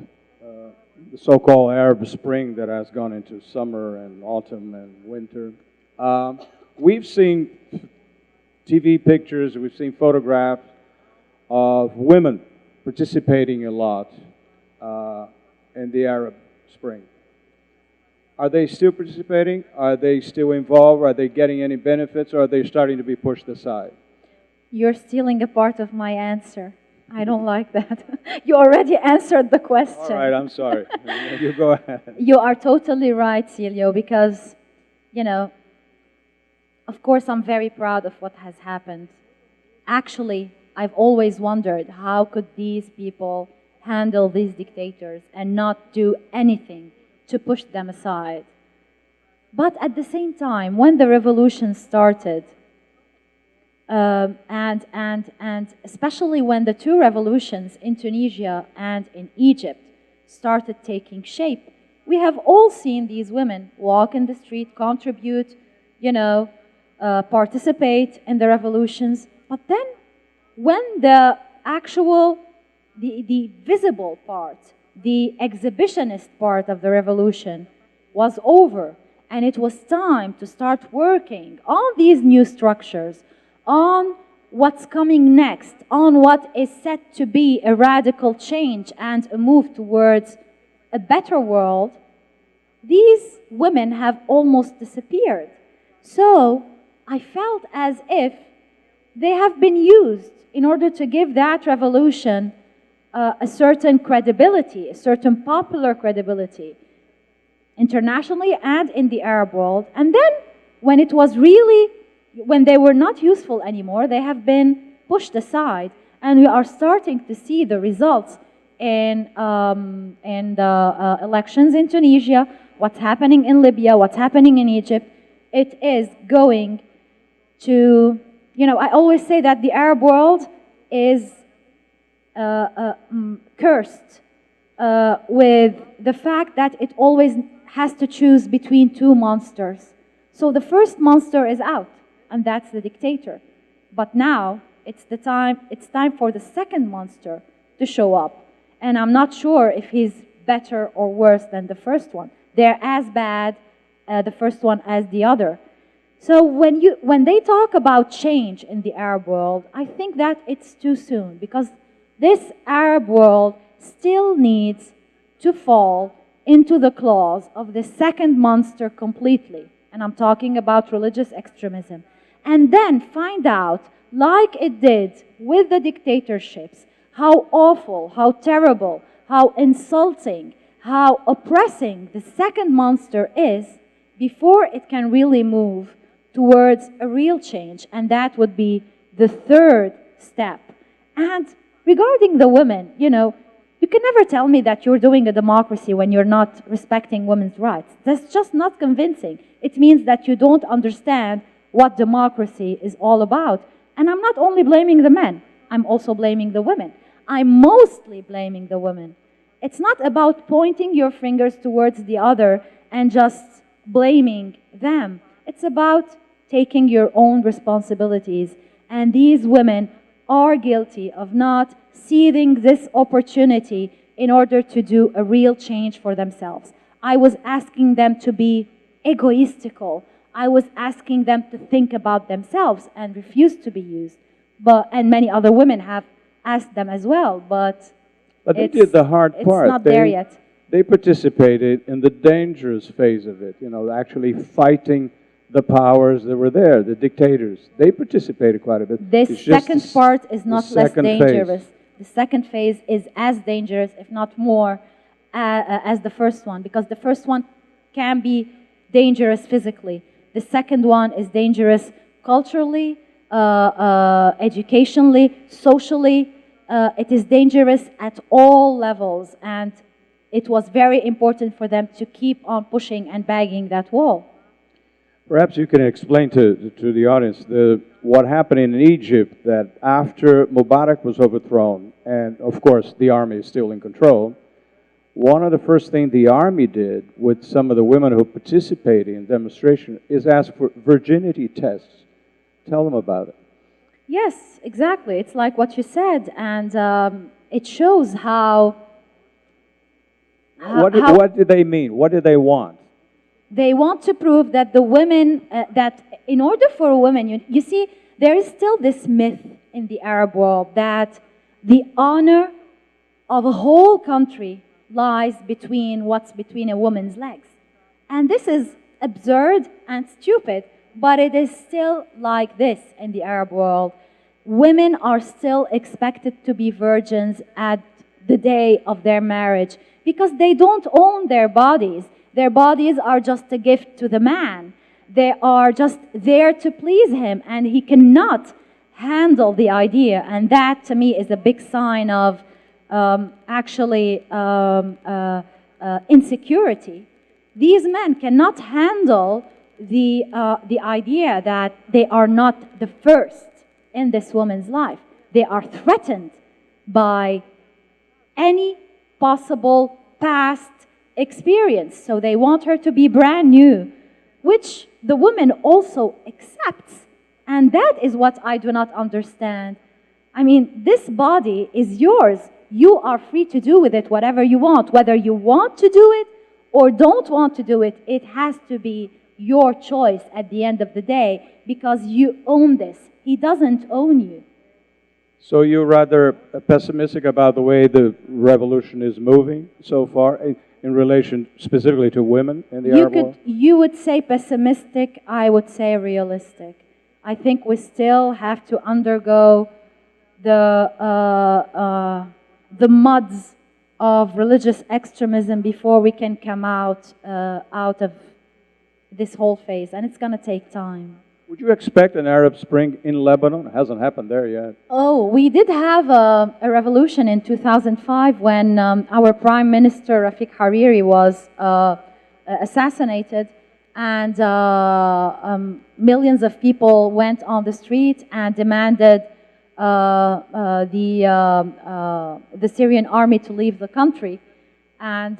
the so-called Arab Spring that has gone into summer and autumn and winter. We've seen TV pictures, we've seen photographs of women participating a lot in the Arab Spring. Are they still participating? Are they still involved? Are they getting any benefits? Or are they starting to be pushed aside? You're stealing a part of my answer. I don't like that. You already answered the question. All right, I'm sorry. You go ahead. You are totally right, Silio, because, of course, I'm very proud of what has happened. Actually, I've always wondered how could these people handle these dictators and not do anything to push them aside. But at the same time, when the revolution started, and especially when the two revolutions in Tunisia and in Egypt started taking shape, we have all seen these women walk in the street, contribute, participate in the revolutions. But then, when the actual, the visible part, the exhibitionist part of the revolution was over, and it was time to start working on these new structures, on what's coming next, on what is set to be a radical change and a move towards a better world, these women have almost disappeared. So I felt as if they have been used in order to give that revolution a certain credibility, a certain popular credibility, internationally and in the Arab world. And then when it was really, when they were not useful anymore, they have been pushed aside, and we are starting to see the results in the elections in Tunisia, what's happening in Libya, what's happening in Egypt. It is going to, I always say that the Arab world is cursed with the fact that it always has to choose between two monsters. So the first monster is out, and that's the dictator. But now it's time for the second monster to show up. And I'm not sure if he's better or worse than the first one. They're as bad, the first one, as the other. So when they talk about change in the Arab world, I think that it's too soon, because this Arab world still needs to fall into the claws of the second monster completely. And I'm talking about religious extremism. And then find out, like it did with the dictatorships, how awful, how terrible, how insulting, how oppressing the second monster is before it can really move towards a real change. And that would be the third step. And regarding the women, you can never tell me that you're doing a democracy when you're not respecting women's rights. That's just not convincing. It means that you don't understand what democracy is all about. And I'm not only blaming the men, I'm also blaming the women. I'm mostly blaming the women. It's not about pointing your fingers towards the other and just blaming them. It's about taking your own responsibilities. And these women are guilty of not seizing this opportunity in order to do a real change for themselves. I was asking them to be egoistical. I was asking them to think about themselves and refuse to be used. And many other women have asked them as well, but they did the hard part. It's not there yet. They participated in the dangerous phase of it, actually fighting the powers that were there, the dictators. They participated quite a bit. This second part is not less dangerous. The second phase is as dangerous, if not more, as the first one, because the first one can be dangerous physically. The second one is dangerous culturally, educationally, socially. It is dangerous at all levels, and it was very important for them to keep on pushing and bagging that wall. Perhaps you can explain to the audience what happened in Egypt, that after Mubarak was overthrown, and of course the army is still in control, one of the first things the army did with some of the women who participated in demonstration is ask for virginity tests. Tell them about it. Yes, exactly. It's like what you said, and it shows how What did they mean? What did they want? they want to prove that the women, that in order for a woman, you see, there is still this myth in the Arab world that the honor of a whole country lies between what's between a woman's legs. And this is absurd and stupid, but it is still like this in the Arab world. Women are still expected to be virgins at the day of their marriage because they don't own their bodies. Their bodies are just a gift to the man. They are just there to please him, and he cannot handle the idea. And that, to me, is a big sign of insecurity. These men cannot handle the idea that they are not the first in this woman's life. They are threatened by any possible past experience. So they want her to be brand new, which the woman also accepts. And that is what I do not understand. I mean, this body is yours. You are free to do with it whatever you want. Whether you want to do it or don't want to do it, it has to be your choice at the end of the day because you own this. He doesn't own you. So you're rather pessimistic about the way the revolution is moving so far in relation specifically to women in the Arab world? You would say pessimistic, I would say realistic. I think we still have to undergo the muds of religious extremism before we can come out of this whole phase, and it's going to take time. Would you expect an Arab Spring in Lebanon? It hasn't happened there yet. Oh, we did have a revolution in 2005 when our Prime Minister, Rafiq Hariri, was assassinated, and millions of people went on the street and demanded the Syrian army to leave the country, and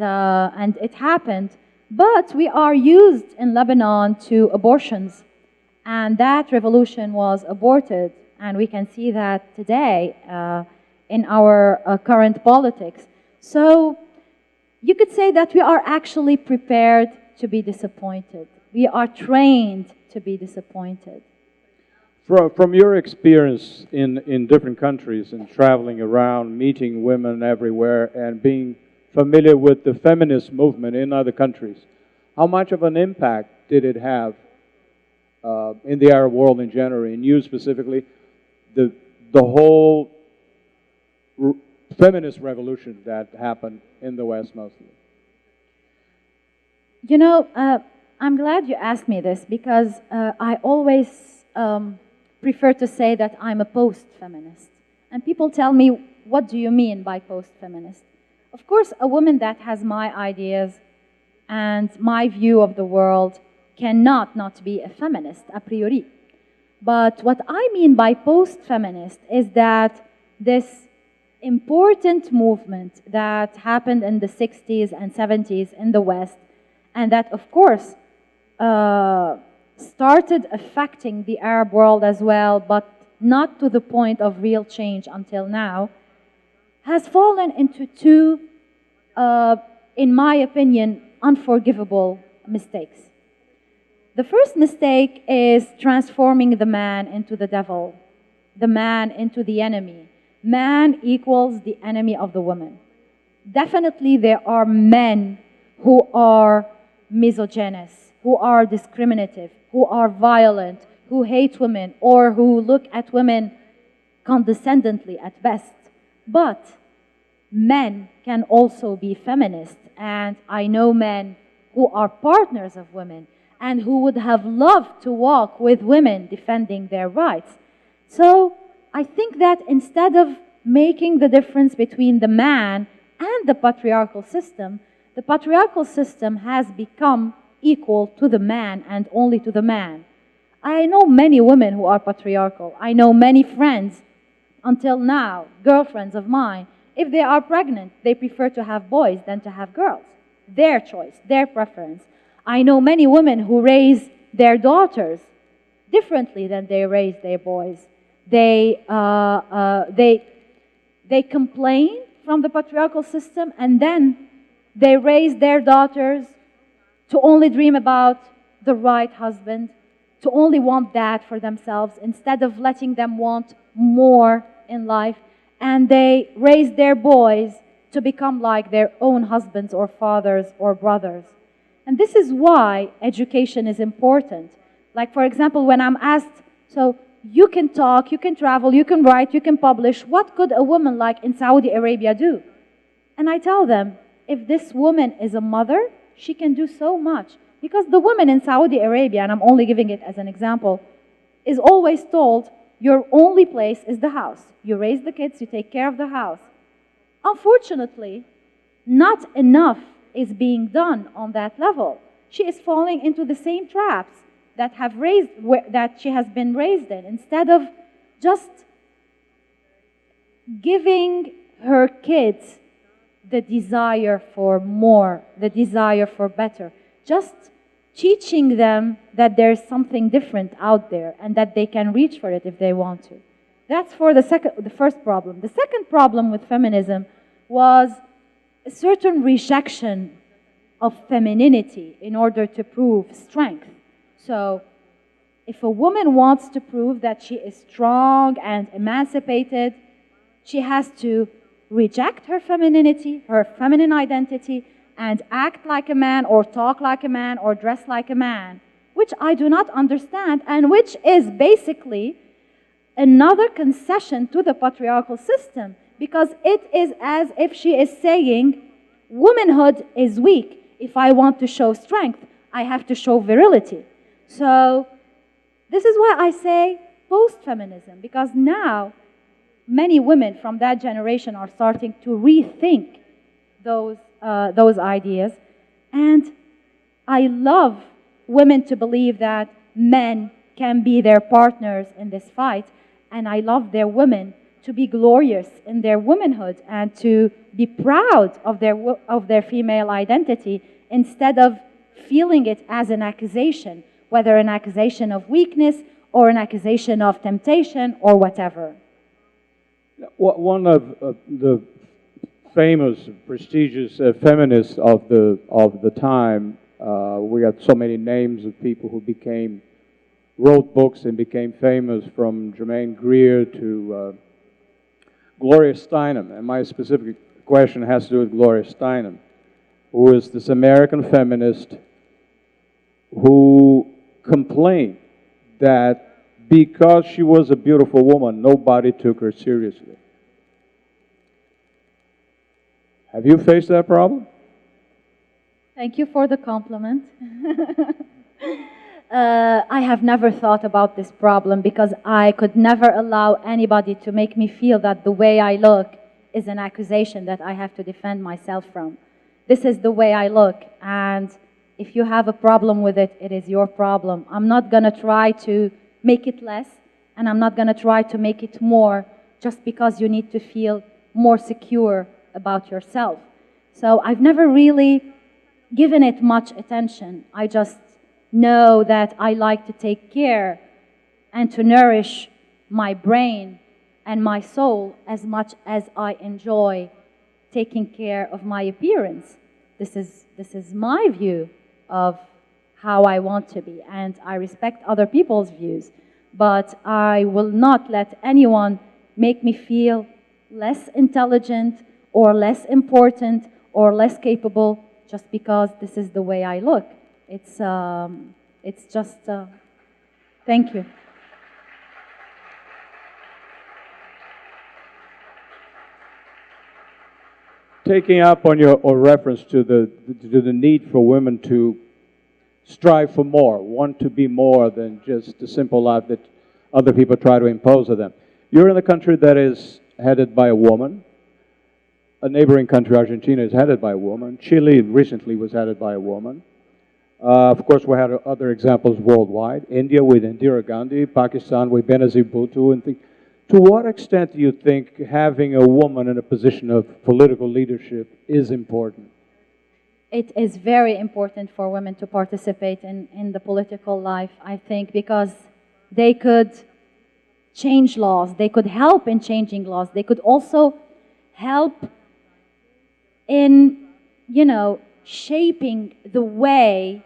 it happened. But we are used in Lebanon to abortions, and that revolution was aborted, and we can see that today in our current politics. So you could say that we are actually prepared to be disappointed. We are trained to be disappointed. From your experience in different countries and traveling around, meeting women everywhere and being familiar with the feminist movement in other countries, how much of an impact did it have in the Arab world in general, and you specifically, the whole feminist revolution that happened in the West mostly? You know, I'm glad you asked me this because I always prefer to say that I'm a post-feminist. And people tell me, what do you mean by post-feminist? Of course, a woman that has my ideas and my view of the world cannot not be a feminist a priori. But what I mean by post-feminist is that this important movement that happened in the 60s and 70s in the West, and that, of course, started affecting the Arab world as well, but not to the point of real change until now, has fallen into two, in my opinion, unforgivable mistakes. The first mistake is transforming the man into the devil, the man into the enemy. Man equals the enemy of the woman. Definitely there are men who are misogynist, who are discriminative, who are violent, who hate women, or who look at women condescendingly at best. But men can also be feminist, and I know men who are partners of women and who would have loved to walk with women defending their rights. So I think that instead of making the difference between the man and the patriarchal system has become equal to the man and only to the man. I know many women who are patriarchal. I know many friends, until now, girlfriends of mine, if they are pregnant, they prefer to have boys than to have girls. Their choice, their preference. I know many women who raise their daughters differently than they raise their boys. They complain from the patriarchal system, and then they raise their daughters to only dream about the right husband, to only want that for themselves, instead of letting them want more in life. And they raise their boys to become like their own husbands or fathers or brothers. And this is why education is important. Like, for example, when I'm asked, so you can talk, you can travel, you can write, you can publish, what could a woman like in Saudi Arabia do? And I tell them, if this woman is a mother, she can do so much. Because the woman in Saudi Arabia, and I'm only giving it as an example, is always told, your only place is the house. You raise the kids, you take care of the house. Unfortunately, not enough is being done on that level. She is falling into the same traps that she has been raised in. Instead of just giving her kids the desire for more, the desire for better, just teaching them that there's something different out there and that they can reach for it if they want to. That's for the first problem. The second problem with feminism was a certain rejection of femininity in order to prove strength. So if a woman wants to prove that she is strong and emancipated, she has to reject her femininity, her feminine identity, and act like a man or talk like a man or dress like a man, which I do not understand, and which is basically another concession to the patriarchal system, because it is as if she is saying, womanhood is weak. If I want to show strength, I have to show virility. So this is why I say post-feminism, because now many women from that generation are starting to rethink those ideas. And I love women to believe that men can be their partners in this fight, and I love their women to be glorious in their womanhood and to be proud of their female identity instead of feeling it as an accusation, whether an accusation of weakness or an accusation of temptation or whatever. One of the famous, prestigious feminists of the time, we got so many names of people who wrote books and became famous, from Germaine Greer to Gloria Steinem. And my specific question has to do with Gloria Steinem, who is this American feminist who complained that because she was a beautiful woman, nobody took her seriously. Have you faced that problem? Thank you for the compliment. I have never thought about this problem because I could never allow anybody to make me feel that the way I look is an accusation that I have to defend myself from. This is the way I look, and if you have a problem with it, it is your problem. I'm not going to try to make it less, and I'm not going to try to make it more just because you need to feel more secure about yourself. So I've never really given it much attention. I just know that I like to take care and to nourish my brain and my soul as much as I enjoy taking care of my appearance. This is my view of how I want to be, and I respect other people's views, but I will not let anyone make me feel less intelligent or less important or less capable just because this is the way I look. It's just, thank you. Taking up on your reference to the need for women to strive for more, want to be more than just the simple life that other people try to impose on them. You're in a country that is headed by a woman. A neighboring country, Argentina, is headed by a woman. Chile recently was headed by a woman. Of course, we had other examples worldwide. India with Indira Gandhi, Pakistan with Benazir Bhutto, and things. To what extent do you think having a woman in a position of political leadership is important? It is very important for women to participate in the political life, I think, because they could change laws. They could help in changing laws. They could also help in, shaping the way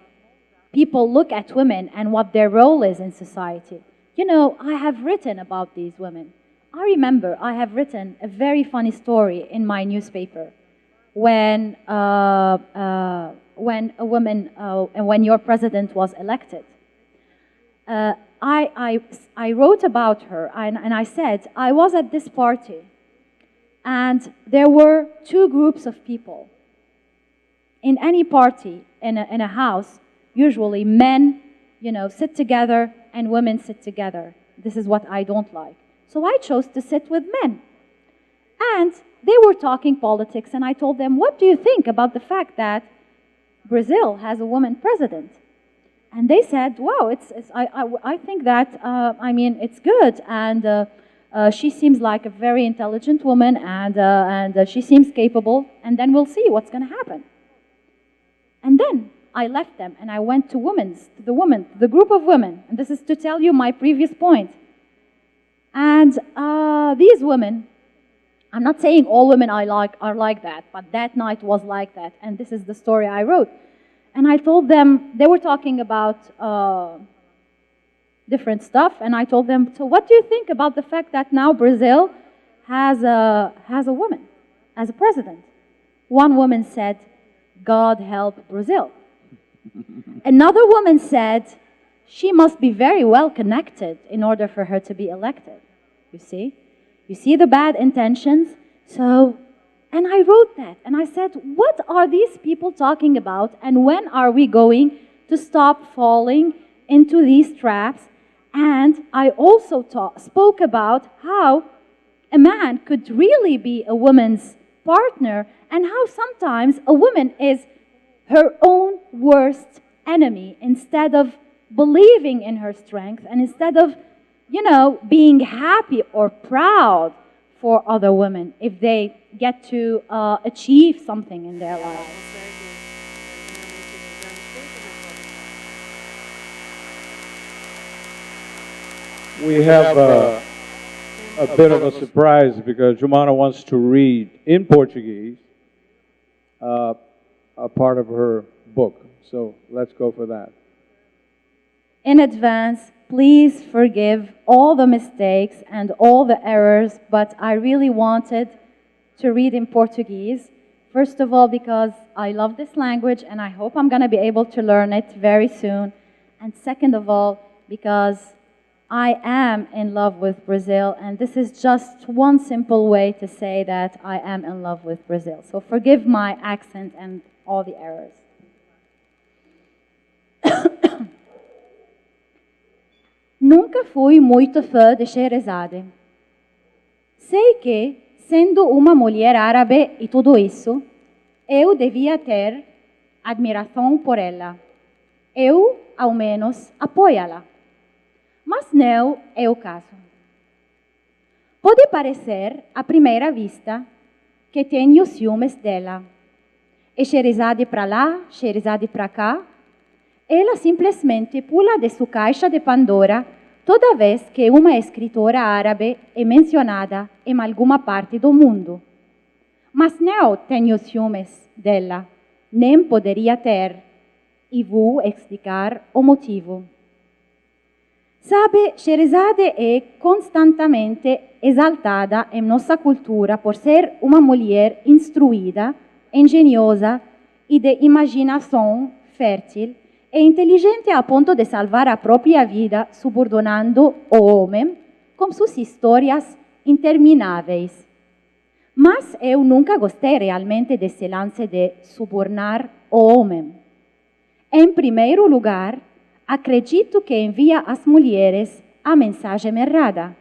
people look at women and what their role is in society. I have written about these women. I remember I have written a very funny story in my newspaper when a woman, when your president was elected. I wrote about her and I said, I was at this party and there were two groups of people. In any party, in a house, usually men, sit together and women sit together. This is what I don't like. So I chose to sit with men. And they were talking politics, and I told them, what do you think about the fact that Brazil has a woman president? And they said, wow, I think that, it's good, and she seems like a very intelligent woman, and she seems capable, and then we'll see what's going to happen. And then I left them, and I went to the group of women, and this is to tell you my previous point. And these women, I'm not saying all women are like that, but that night was like that, and this is the story I wrote. And I told them, they were talking about different stuff, and I told them, so what do you think about the fact that now Brazil has a woman as a president? One woman said, God help Brazil. Another woman said, she must be very well connected in order for her to be elected. You see? You see the bad intentions? So, and I wrote that, and I said, what are these people talking about, and when are we going to stop falling into these traps? And I also spoke about how a man could really be a woman's partner, and how sometimes a woman is her own worst enemy instead of believing in her strength, and instead of, being happy or proud for other women if they get to achieve something in their lives. We have a bit of a surprise because Joumana wants to read in Portuguese a part of her book. So let's go for that. In advance, please forgive all the mistakes and all the errors, but I really wanted to read in Portuguese. First of all, because I love this language and I hope I'm going to be able to learn it very soon. And second of all, because I am in love with Brazil, and this is just one simple way to say that I am in love with Brazil. So forgive my accent and all the errors. Nunca fui muito fã de Sherazade. Sei que, sendo uma mulher árabe e tudo isso, eu devia ter admiração por ela. Eu, ao menos, apoiá-la. Mas não é o caso. Pode parecer, à primeira vista, que tenho ciúmes dela. É Sherazade para lá, Sherazade para cá. Ela simplesmente pula de sua caixa de Pandora toda vez que uma escritora árabe é mencionada em alguma parte do mundo. Mas não tenho ciúmes dela, nem poderia ter, e vou explicar o motivo. Sabe, Sherazade é constantemente exaltada em nossa cultura por ser uma mulher instruída, engenhosa e de imaginação fértil, é inteligente a ponto de salvar a própria vida subordinando o homem com suas histórias intermináveis. Mas eu nunca gostei realmente desse lance de subornar o homem. Em primeiro lugar, acredito que envia às mulheres a mensagem errada.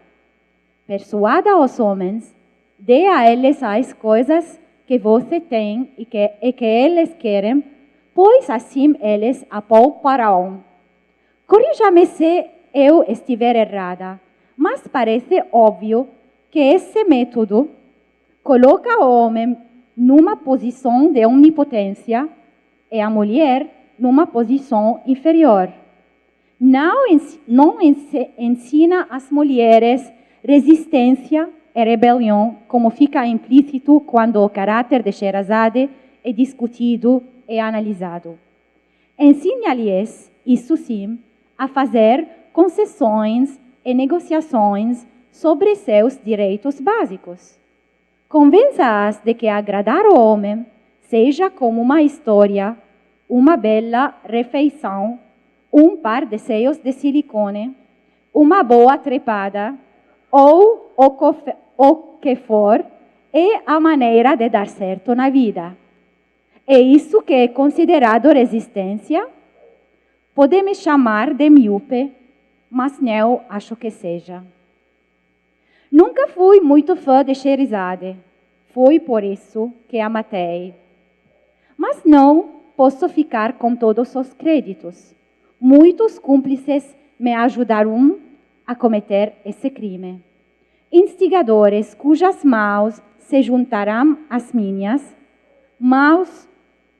Persuada os homens, dê a eles as coisas que você tem e que eles querem, pois assim eles apouparão. Corrija-me se eu estiver errada, mas parece óbvio que esse método coloca o homem numa posição de onipotência e a mulher numa posição inferior. Não ensina às mulheres resistência e rebelião, como fica implícito quando o caráter de Sherazade é discutido e analisado. Ensina-lhes, isso sim, a fazer concessões e negociações sobre seus direitos básicos. Convença-as de que agradar o homem seja como uma história, uma bela refeição, um par de seios de silicone, uma boa trepada, ou o que for, é a maneira de dar certo na vida. É isso que é considerado resistência? Pode me chamar de míope, mas não acho que seja. Nunca fui muito fã de Sherazade. Foi por isso que a matei. Mas não posso ficar com todos os créditos. Muitos cúmplices me ajudaram a cometer esse crime. Instigadores cujas mãos se juntarão às minhas, mãos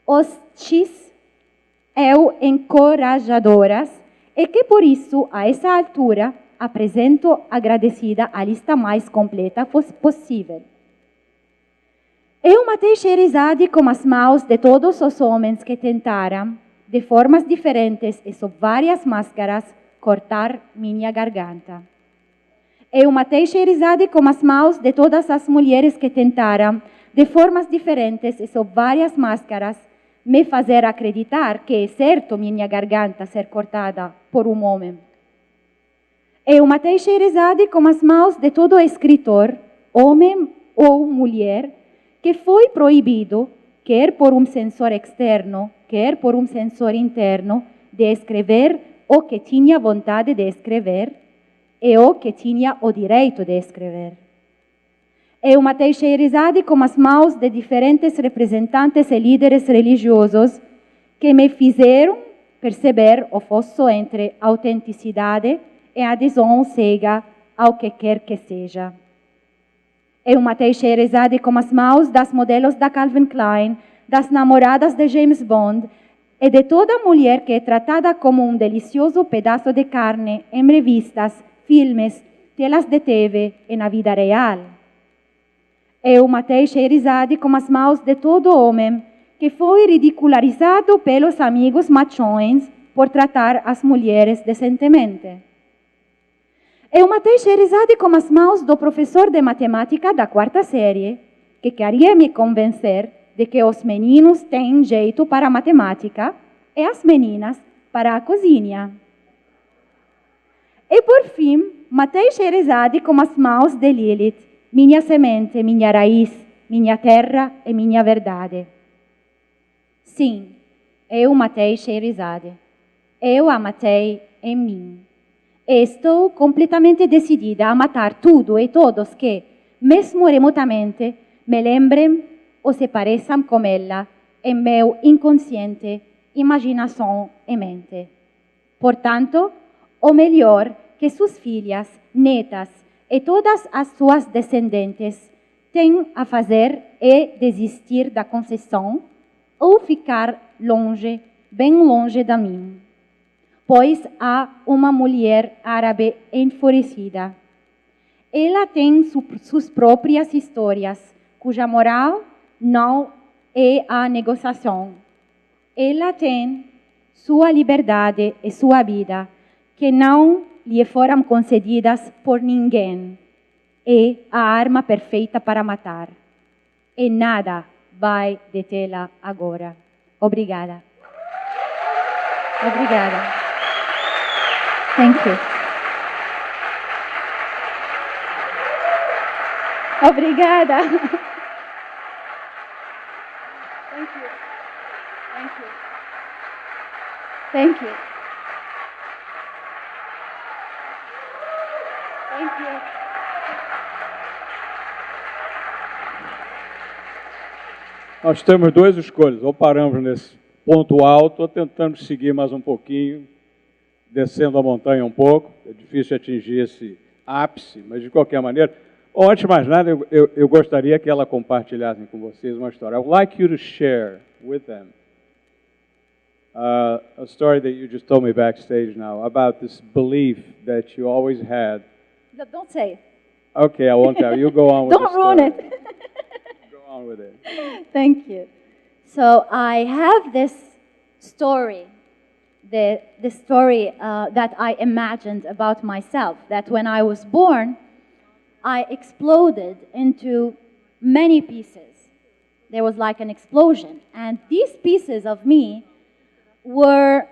hostis e encorajadoras, e que por isso, a essa altura, apresento agradecida a lista mais completa possível. Eu matei Sherazade com as mãos de todos os homens que tentaram, de formas diferentes e sob várias máscaras, cortar minha garganta. Eu matei Sherazade com as mãos de todas as mulheres que tentaram, de formas diferentes e sob várias máscaras, me fazer acreditar que é certo minha garganta ser cortada por um homem. Eu matei Sherazade com as mãos de todo escritor, homem ou mulher, que foi proibido, quer por um censor externo, quer por um censor interno, de escrever o que tinha vontade de escrever e o que tinha o direito de escrever. Eu matei Sherazade com as mãos de diferentes representantes e líderes religiosos que me fizeram perceber o fosso entre autenticidade e adesão cega ao que quer que seja. Eu matei Sherazade com as mãos das modelos da Calvin Klein, das namoradas de James Bond e de toda mulher que é tratada como um delicioso pedaço de carne em revistas, filmes, telas de TV e na vida real. Eu matei Sherazade com as mãos de todo homem que foi ridicularizado pelos amigos machões por tratar as mulheres decentemente. Eu matei Sherazade com as mãos do professor de matemática da quarta série, que queria me convencer de que os meninos têm jeito para a matemática e as meninas para a cozinha. E por fim, matei Sherazade com as mãos de Lilith, minha semente, minha raiz, minha terra e minha verdade. Sim, eu matei Sherazade. Eu a matei em mim. Estou completamente decidida a matar tudo e todos que, mesmo remotamente, me lembrem ou se pareçam com ela em meu inconsciente, imaginação e mente. Portanto, o melhor que suas filhas, netas e todas as suas descendentes têm a fazer é desistir da concessão ou ficar longe, bem longe de mim. Pois há uma mulher árabe enfurecida. Ela tem suas próprias histórias, cuja moral não é a negociação. Ela tem sua liberdade e sua vida, que não lhe foram concedidas por ninguém. É a arma perfeita para matar. E nada vai detê-la agora. Obrigada. Obrigada. Thank you. Obrigada. Thank you. Thank you. Thank you. Thank you. Nós temos duas escolhas, ou paramos nesse ponto alto, estou tentando seguir mais um pouquinho, descendo a montanha um pouco, é difícil atingir esse ápice, mas de qualquer maneira, antes de mais nada, eu gostaria que ela compartilhasse com vocês uma história. I would like you to share with them a story that you just told me backstage now about this belief that you always had. Don't say it. Okay, I won't tell you. Go on with Don't the story. ruin it. Go on with it. Thank you. So I have this story, the story that I imagined about myself, that when I was born, I exploded into many pieces. There was like an explosion. And these pieces of me were,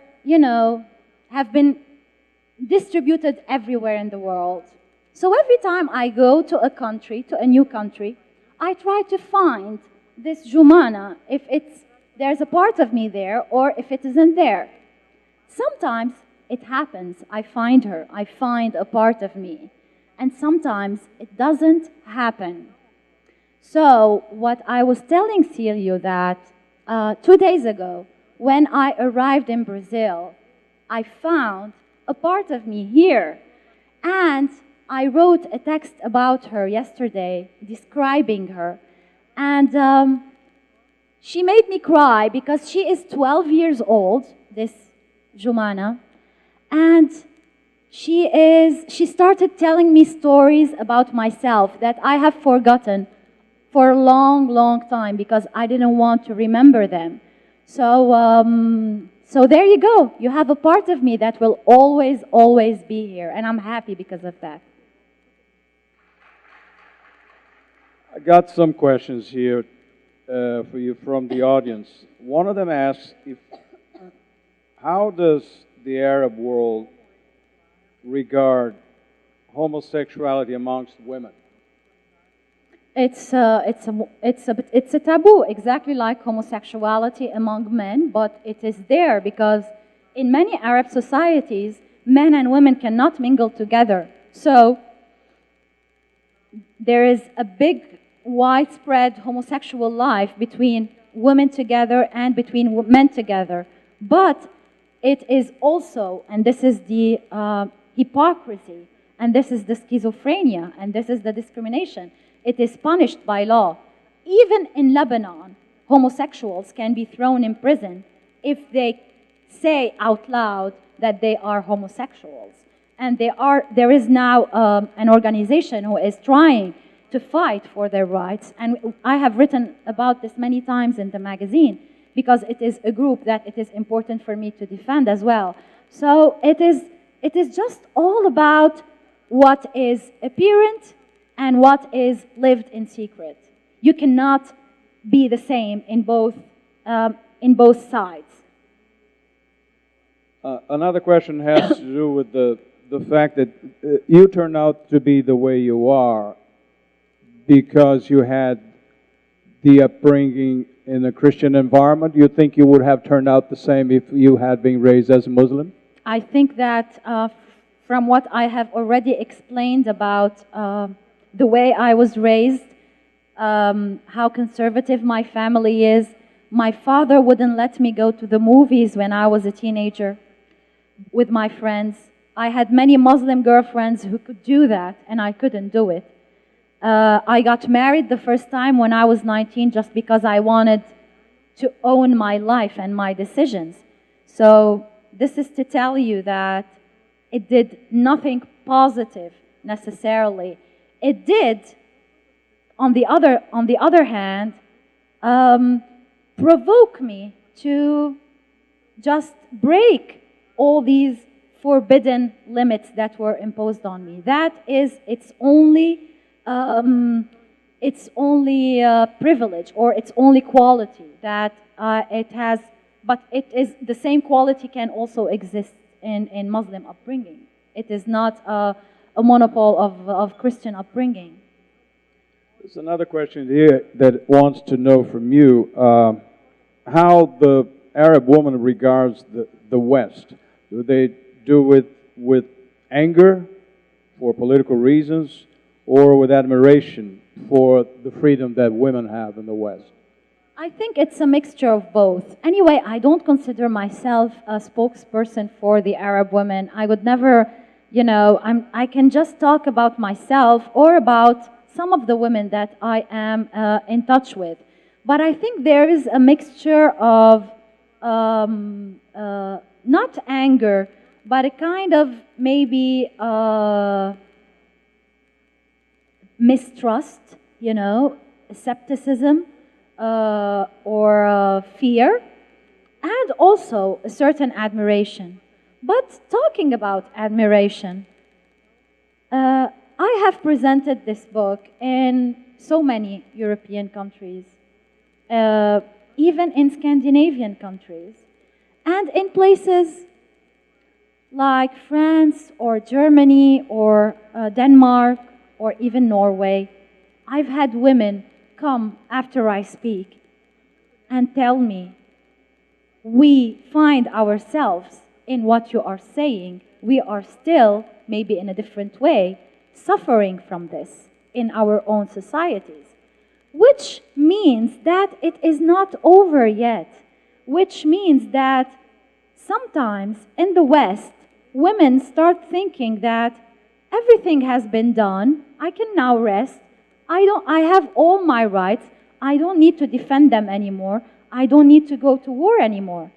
have been distributed everywhere in the world. So every time I go to a new country, I try to find this Joumana, if there's a part of me there or if it isn't there. Sometimes it happens, I find her, I find a part of me. And sometimes it doesn't happen. So what I was telling Silio that 2 days ago, when I arrived in Brazil, I found a part of me here. And I wrote a text about her yesterday, describing her. And she made me cry because she is 12 years old, this Joumana, and she started telling me stories about myself that I have forgotten for a long, long time because I didn't want to remember them. So there you go. You have a part of me that will always, always be here, and I'm happy because of that. I got some questions here for you from the audience. One of them asks, how does the Arab world regard homosexuality amongst women? It's a taboo, exactly like homosexuality among men, but it is there because in many Arab societies, men and women cannot mingle together. So there is a big, widespread homosexual life between women together and between men together. But it is also, and this is the hypocrisy, and this is the schizophrenia, and this is the discrimination, it is punished by law. Even in Lebanon, homosexuals can be thrown in prison if they say out loud that they are homosexuals. And there is now an organization who is trying to fight for their rights. And I have written about this many times in the magazine because it is a group that it is important for me to defend as well. So it is just all about what is apparent and what is lived in secret. You cannot be the same in both sides. Another question has to do with the fact that you turn out to be the way you are because you had the upbringing in a Christian environment. You think you would have turned out the same if you had been raised as a Muslim? I think that from what I have already explained about the way I was raised, how conservative my family is. My father wouldn't let me go to the movies when I was a teenager with my friends. I had many Muslim girlfriends who could do that, and I couldn't do it. I got married the first time when I was 19 just because I wanted to own my life and my decisions. So this is to tell you that it did nothing positive necessarily. It did, on the other hand, provoke me to just break all these forbidden limits that were imposed on me. That is its only privilege or its only quality that it has. But it is the same quality can also exist in Muslim upbringing. It is not a monopole of Christian upbringing. There's another question here that wants to know from you how the Arab woman regards the West. Do they do it with anger for political reasons or with admiration for the freedom that women have in the West? I think it's a mixture of both. Anyway, I don't consider myself a spokesperson for the Arab women. I would never, I can just talk about myself or about some of the women that I am in touch with. But I think there is a mixture of not anger, but a kind of maybe mistrust, skepticism, or fear, and also a certain admiration. But talking about admiration, I have presented this book in so many European countries, even in Scandinavian countries, and in places like France or Germany or Denmark or even Norway. I've had women come after I speak and tell me, we find ourselves in what you are saying. We are still, maybe in a different way, suffering from this in our own societies, which means that it is not over yet, which means that sometimes in the West, women start thinking that everything has been done, I can now rest, I have all my rights, I don't need to defend them anymore, I don't need to go to war anymore.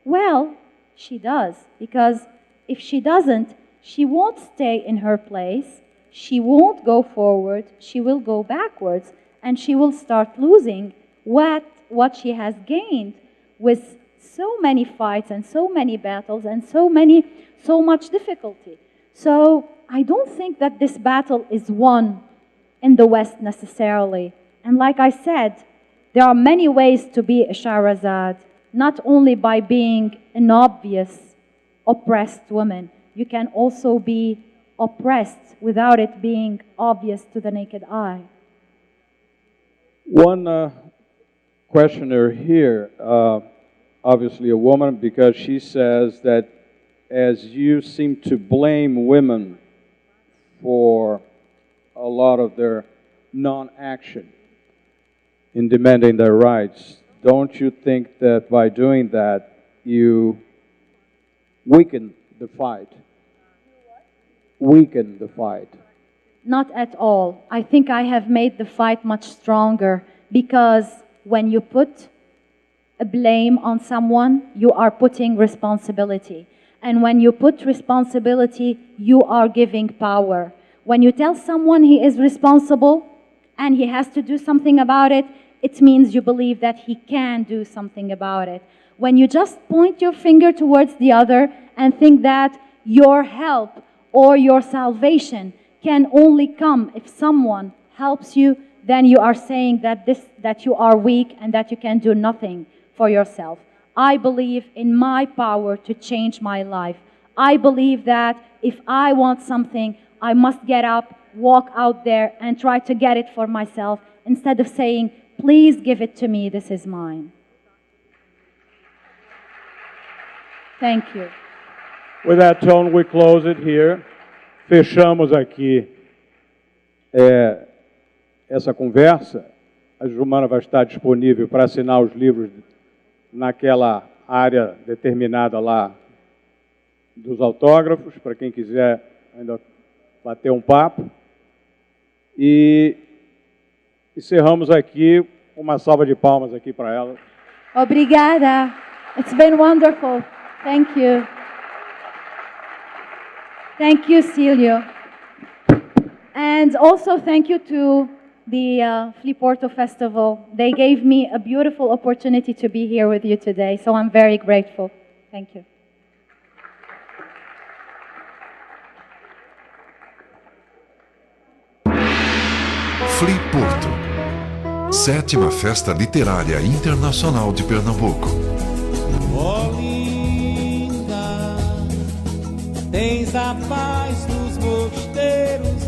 Well, she does, because if she doesn't, she won't stay in her place, she won't go forward, she will go backwards, and she will start losing what she has gained with so many fights and so many battles and so much difficulty. So I don't think that this battle is won in the West necessarily. And like I said, there are many ways to be a Shahrazad, not only by being an obvious oppressed woman. You can also be oppressed without it being obvious to the naked eye. One questioner here, obviously a woman, because she says that as you seem to blame women for a lot of their non-action in demanding their rights, don't you think that by doing that, you weaken the fight? Weaken the fight? Not at all. I think I have made the fight much stronger, because when you put a blame on someone, you are putting responsibility. And when you put responsibility, you are giving power. When you tell someone he is responsible and he has to do something about it, it means you believe that he can do something about it. When you just point your finger towards the other and think that your help or your salvation can only come if someone helps you, then you are saying that you are weak and that you can do nothing for yourself. I believe in my power to change my life. I believe that if I want something, I must get up, walk out there, and try to get it for myself, instead of saying, please give it to me, this is mine. Thank you. With that tone, we close it here. Fechamos aqui essa conversa. A Joumana vai estar disponível para assinar os livros naquela área determinada lá dos autógrafos, para quem quiser ainda bater um papo. E encerramos aqui, uma salva de palmas aqui para ela. Obrigada. It's been wonderful. Thank you. Thank you, Silio. And also thank you to the Fliporto Festival. They gave me a beautiful opportunity to be here with you today, so I'm very grateful. Thank you. Fliporto, 7ª Festa Literária Internacional de Pernambuco. Olinda, tens a paz dos mosteiros